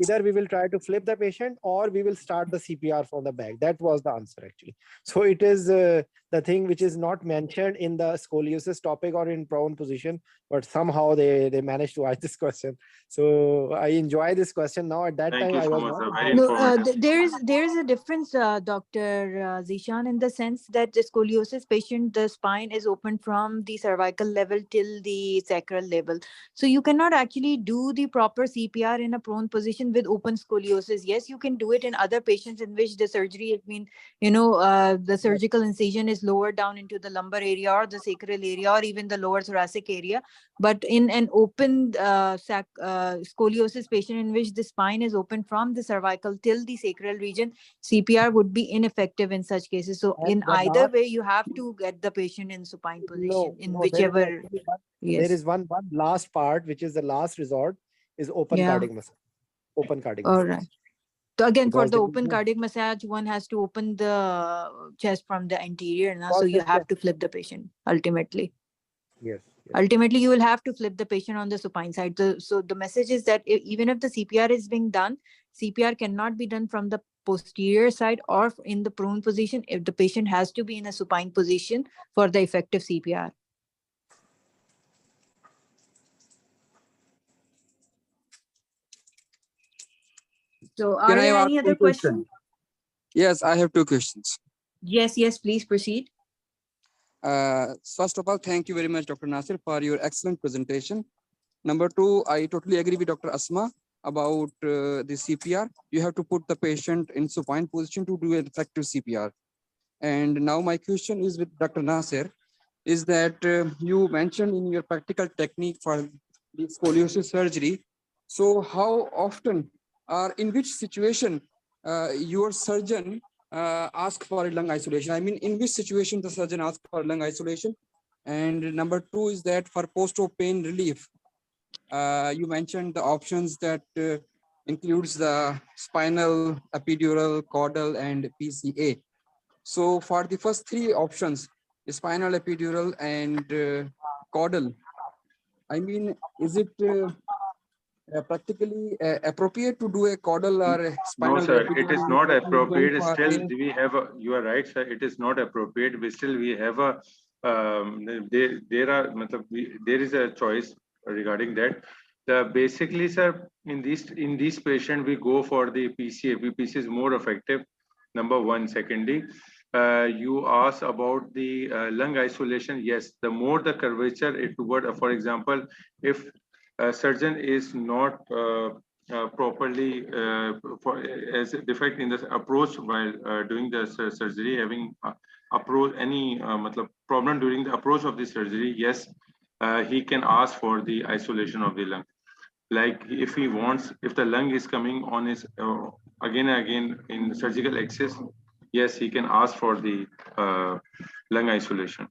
either we will try to flip the patient or we will start the CPR from the back. That was the answer actually. So it is the thing which is not mentioned in the scoliosis topic or in prone position, but somehow they managed to ask this question. So I enjoy this question now. At that Thank time you I so was much, not sir. Very No, informative. there is a difference, Dr. Zishan, in the sense that the scoliosis patient, the spine is open from the cervical level till the sacral level. So you cannot actually do the proper CPR in a prone position position with open scoliosis. Yes, you can do it in other patients in which the surgery, I mean, the surgical incision is lower down into the lumbar area or the sacral area or even the lower thoracic area. But in an open scoliosis patient in which the spine is open from the cervical till the sacral region, CPR would be ineffective in such cases. So And in the either last, way, you have to get the patient in supine position in no, there is whichever. actually one, Yes. there is one last part, which is the last resort, is open Yeah. cardiac massage. Open cardiac All massage. right. So again, for Because the there is open no cardiac massage, one has to open the chest from the anterior. Now, so cause you the have chest. to flip the patient ultimately. Yes. Yes. Ultimately, you will have to flip the patient on the supine side. So the message is that even if the CPR is being done, CPR cannot be done from the posterior side or in the prone position if the patient has to be in a supine position for the effective CPR. So are Can I there ask any other one question? questions? Yes, I have two questions. Yes, please proceed. First of all, thank you very much, Dr. Nasir, for your excellent presentation. Number two, I totally agree with Dr. Asma about the CPR. You have to put the patient in supine position to do an effective CPR. And now my question is with Dr. Nasir, is that you mentioned in your practical technique for the scoliosis surgery. So how often or in which situation your surgeon ask for a lung isolation? I mean, in which situation the surgeon asks for lung isolation? And number two is that for post-op pain relief, you mentioned the options that includes the spinal, epidural, caudal, and PCA. So for the first three options, spinal, epidural, and caudal, I mean, is it practically appropriate to do a caudal or a No, spinal sir, it is epidural not when you're going appropriate. for Still, pain? we have a, you are right, sir. It is not appropriate. We still, we have a, there are, there is a choice regarding that. Basically, sir, in these patients, we go for the PCA. PCA is more effective. Number one. Secondly, you ask about the lung isolation. Yes, the more the curvature it toward, for example, if a surgeon is not properly for as a defect in the approach while doing the surgery, having approach any problem during the approach of the surgery, yes, he can ask for the isolation of the lung. Like if he wants, if the lung is coming on his again and again in surgical access, yes, he can ask for the lung isolation.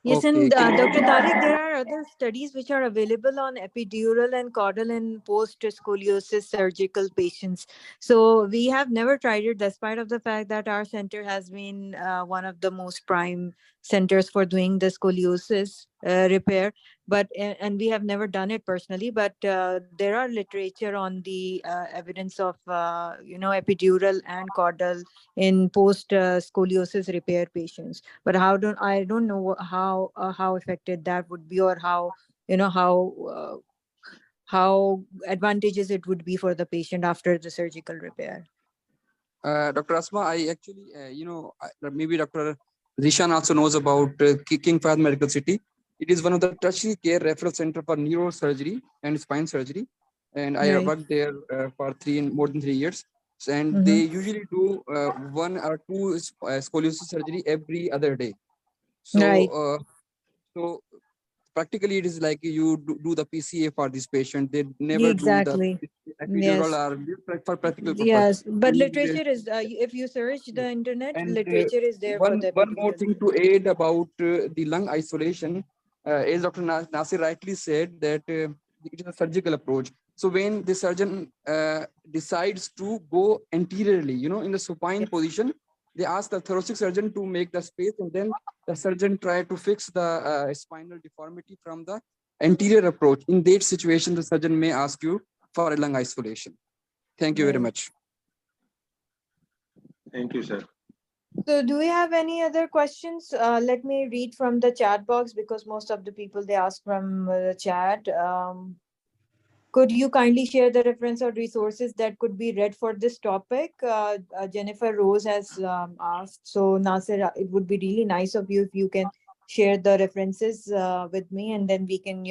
Yes, Okay, and can Dr. Tariq, I? there are other studies which are available on epidural and caudal in post-scoliosis surgical patients. So we have never tried it, despite of the fact that our center has been one of the most prime centers for doing the scoliosis repair. But and we have never done it personally. But there are literature on the evidence of epidural and caudal in post-scoliosis repair patients. But I don't know how effective that would be, or how how advantageous it would be for the patient after the surgical repair. Dr. Asma, I actually, maybe Dr. Zishan also knows about King Fahd Medical City. It is one of the tertiary care referral center for neurosurgery and spine surgery. And I have Right. worked there for more than 3 years. And Mhm. they usually do 1 or 2 scoliosis surgery every other day. So, Right. so practically it is like you do the PCA for this patient. They never do the Exactly. epidural Yes. or for practical purpose. Yes. But And, literature is if you search yes. the internet, And literature is there for the one more epidural. thing to add about the lung isolation, as Dr. Nasir rightly said that it is a surgical approach. So when the surgeon decides to go anteriorly, in the supine position, they ask the thoracic surgeon to make the space, and then the surgeon try to fix the spinal deformity from the anterior approach. In that situation, the surgeon may ask you for a lung isolation. Thank you very Right. much. Thank you, sir. So do we have any other questions? Let me read from the chat box, because most of the people, they ask from the chat. Could you kindly share the reference or resources that could be read for this topic? Jennifer Rose has asked. So Nasir, it would be really nice of you if you can share the references with me, and then we can,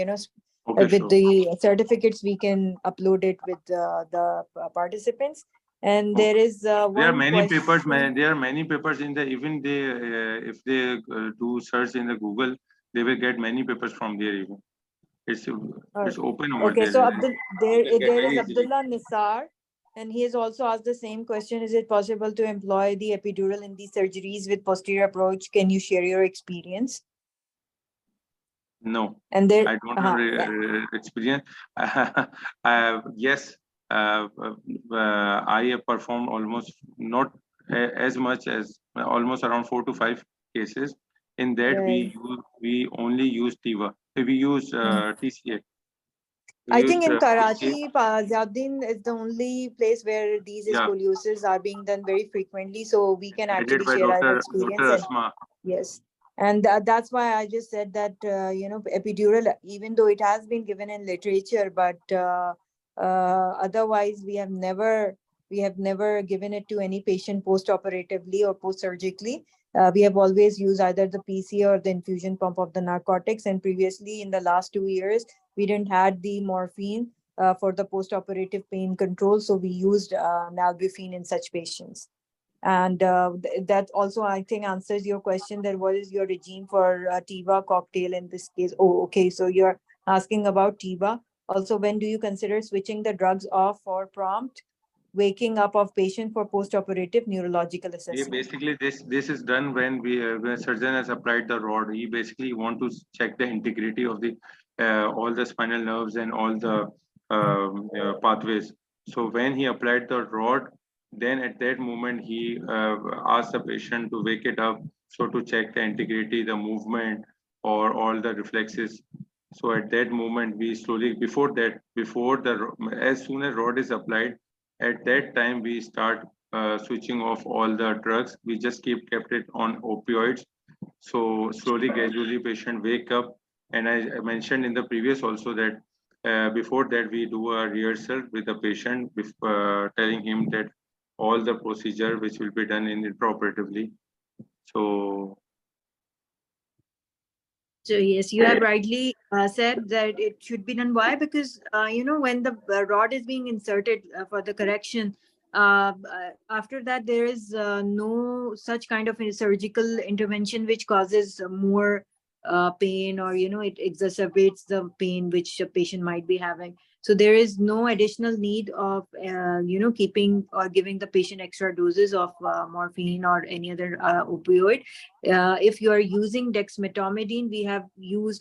Okay, with sure. the certificates, we can upload it with the participants. And there is There are one many papers. question. There are many papers in the, even they if they do search in the Google, they will get many papers from there. Even it's it's open over Okay, there. so You can get there is very easily. Abdullah Nisar, and he has also asked the same question. Is it possible to employ the epidural in these surgeries with posterior approach? Can you share your experience? No, And there, I don't have experience. Yes, I have performed almost not as much as almost around 4 to 5 cases. In that, right. we only use TIVA. We use TCA. We I use think in TCA. Karachi, Zaudin is the only place where these Yeah, scoliosis are being done very frequently. So we can headed actually by share our Dr. experience. And Asma. yes, and that's why I just said that epidural, even though it has been given in literature, but otherwise we have never given it to any patient post-operatively or post-surgically. We have always used either the PC or the infusion pump of the narcotics. And previously, in the last 2 years, we didn't had the morphine for the post-operative pain control, so we used nalbuphine in such patients. And that also, I think, answers your question that what is your regime for TIVA cocktail in this case? Oh, okay. So you're asking about TIVA. Also, when do you consider switching the drugs off for prompt waking up of patient for post-operative neurological Yeah, assessment? basically this is done when when surgeon has applied the rod. He basically want to check the integrity of the all the spinal nerves and all the pathways. So when he applied the rod, then at that moment he asked the patient to wake it up, so to check the integrity, the movement, or all the reflexes. So at that moment we slowly, before the as soon as rod is applied, at that time we start switching off all the drugs. We just kept it on opioids. So slowly, gradually, patient wake up. And I mentioned in the previous also that before that we do a rehearsal with the patient, telling him that all the procedure which will be done in intraoperatively. So yes, you have rightly said that it should be done. Why? Because when the rod is being inserted for the correction, after that there is no such kind of a surgical intervention which causes more pain, or it exacerbates the pain which a patient might be having. So there is no additional need of keeping or giving the patient extra doses of morphine or any other opioid. If you are using dexmedetomidine, we have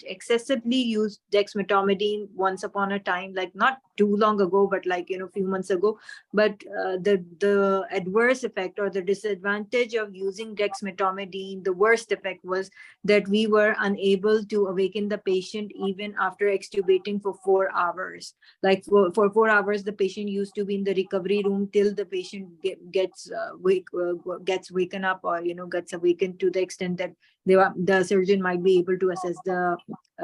excessively used dexmedetomidine once upon a time, like not too long ago, but like few months ago. But the adverse effect or the disadvantage of using dexmedetomidine, the worst effect was that we were unable to awaken the patient even after extubating for 4 hours. Like for 4 hours, the patient used to be in the recovery room till the patient gets waken up, or gets awakened to the extent that the surgeon might be able to assess the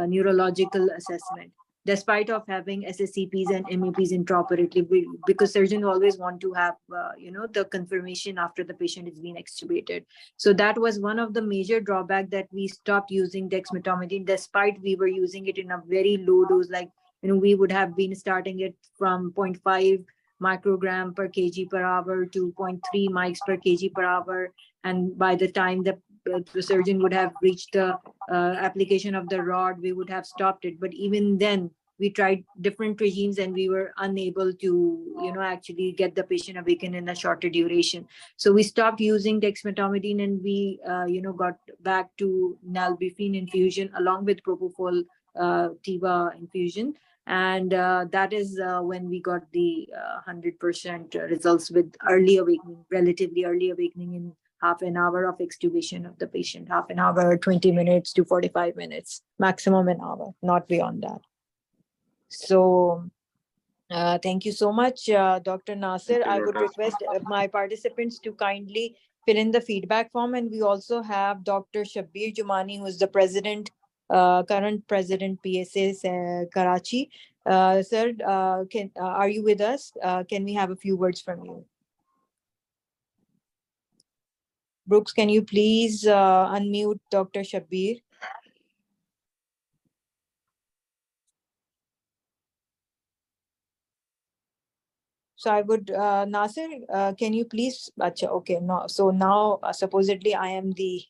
neurological assessment, despite of having SSCPs and MEPs intraoperatively, because surgeons always want to have the confirmation after the patient is being extubated. So that was one of the major drawback, that we stopped using dexmedetomidine, despite we were using it in a very low dose. Like we would have been starting it from 0.5 microgram per kg per hour to 0.3 mics per kg per hour. And by the time the surgeon would have reached the application of the rod, we would have stopped it. But even then, we tried different regimes and we were unable to actually get the patient awakened in a shorter duration. So we stopped using dexmedetomidine, and we got back to nalbuphine infusion along with propofol TIVA infusion. And that is when we got the 100% results with relatively early awakening in half an hour of extubation of the patient. Half an hour, 20 minutes to 45 minutes, maximum an hour, not beyond that. So thank you so much, Dr. Nasir. I would request my participants to kindly fill in the feedback form. And we also have Dr. Shabbir Jumani, who is the current president, PSA Karachi. Sir, are you with us? Can we have a few words from you? Brooks, can you please unmute Dr. Shabbir? So I would, Nasir, can you please, Acha, okay, no. So now supposedly I am the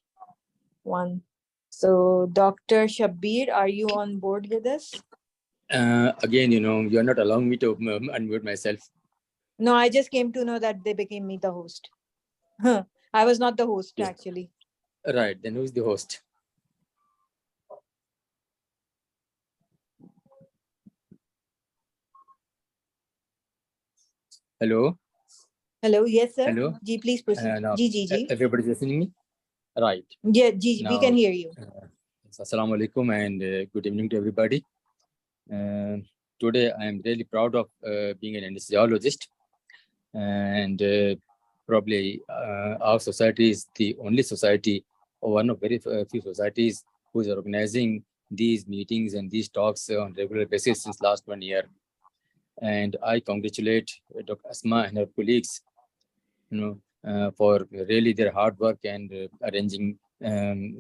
one. So Dr. Shabbir, are you on board with us? Again, you're not allowing me to unmute myself. No, I just came to know that they became me the host. I was not the host Yes. actually. Right, then who's the host? Hello? Hello, yes, sir. Hello? Ji, please proceed. Now, Ji. everybody's listening me? Right. Yeah, Ji, we Now, can hear you. Assalamu alaikum and good evening to everybody. Today, I am really proud of being an anesthesiologist, and probably our society is the only society, or one of very few societies, who is organizing these meetings and these talks on regular basis since last 1 year. And I congratulate Dr. Asma and her colleagues, for really their hard work and arranging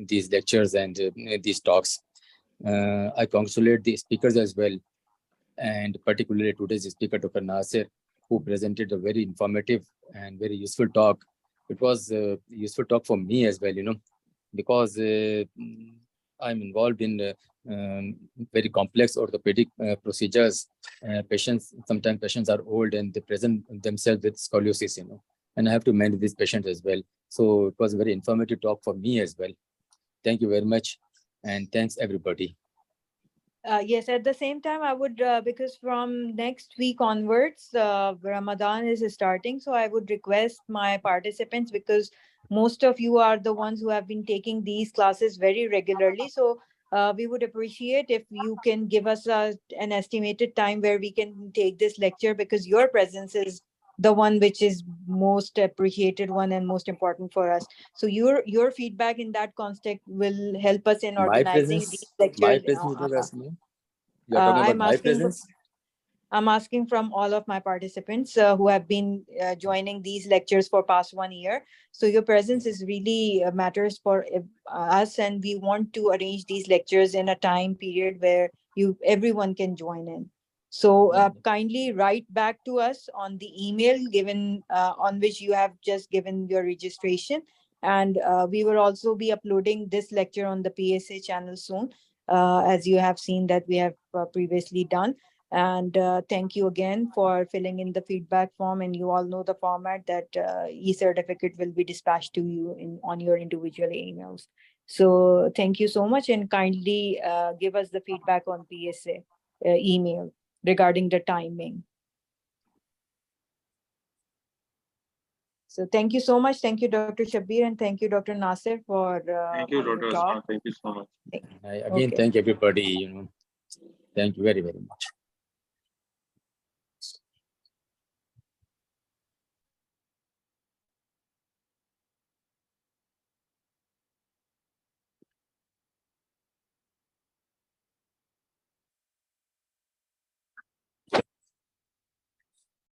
these lectures and these talks. I congratulate the speakers as well, and particularly today's speaker, Dr. Nasir, who presented a very informative and very useful talk. It was a useful talk for me as well, because I'm involved in very complex orthopedic procedures. Sometimes patients are old and they present themselves with scoliosis, and I have to manage these patients as well. So it was a very informative talk for me as well. Thank you very much. And thanks everybody. Yes, at the same time, I would, because from next week onwards, Ramadan is starting. So I would request my participants, because most of you are the ones who have been taking these classes very regularly. So we would appreciate if you can give us an estimated time where we can take this lecture, because your presence is the one which is most appreciated one and most important for us. So your feedback in that context will help us in organizing these My lectures. presence, Dr. Asma? You are talking about my presence? I'm asking from all of my participants who have been joining these lectures for past 1 year. So your presence is really matters for us, and we want to arrange these lectures in a time period where everyone can join in. So kindly write back to us on the email given on which you have just given your registration. And we will also be uploading this lecture on the PSA channel soon, as you have seen that we have previously done. And thank you again for filling in the feedback form. And you all know the format that e-certificate will be dispatched to you on your individual emails. So thank you so much, and kindly give us the feedback on PSA email regarding the timing. So thank you so much. Thank you, Dr. Shabbir, and thank you, Dr. Nasir, for Thank you, Dr. talk. Asma. Thank you so much. I again thank everybody, Thank you very, very much.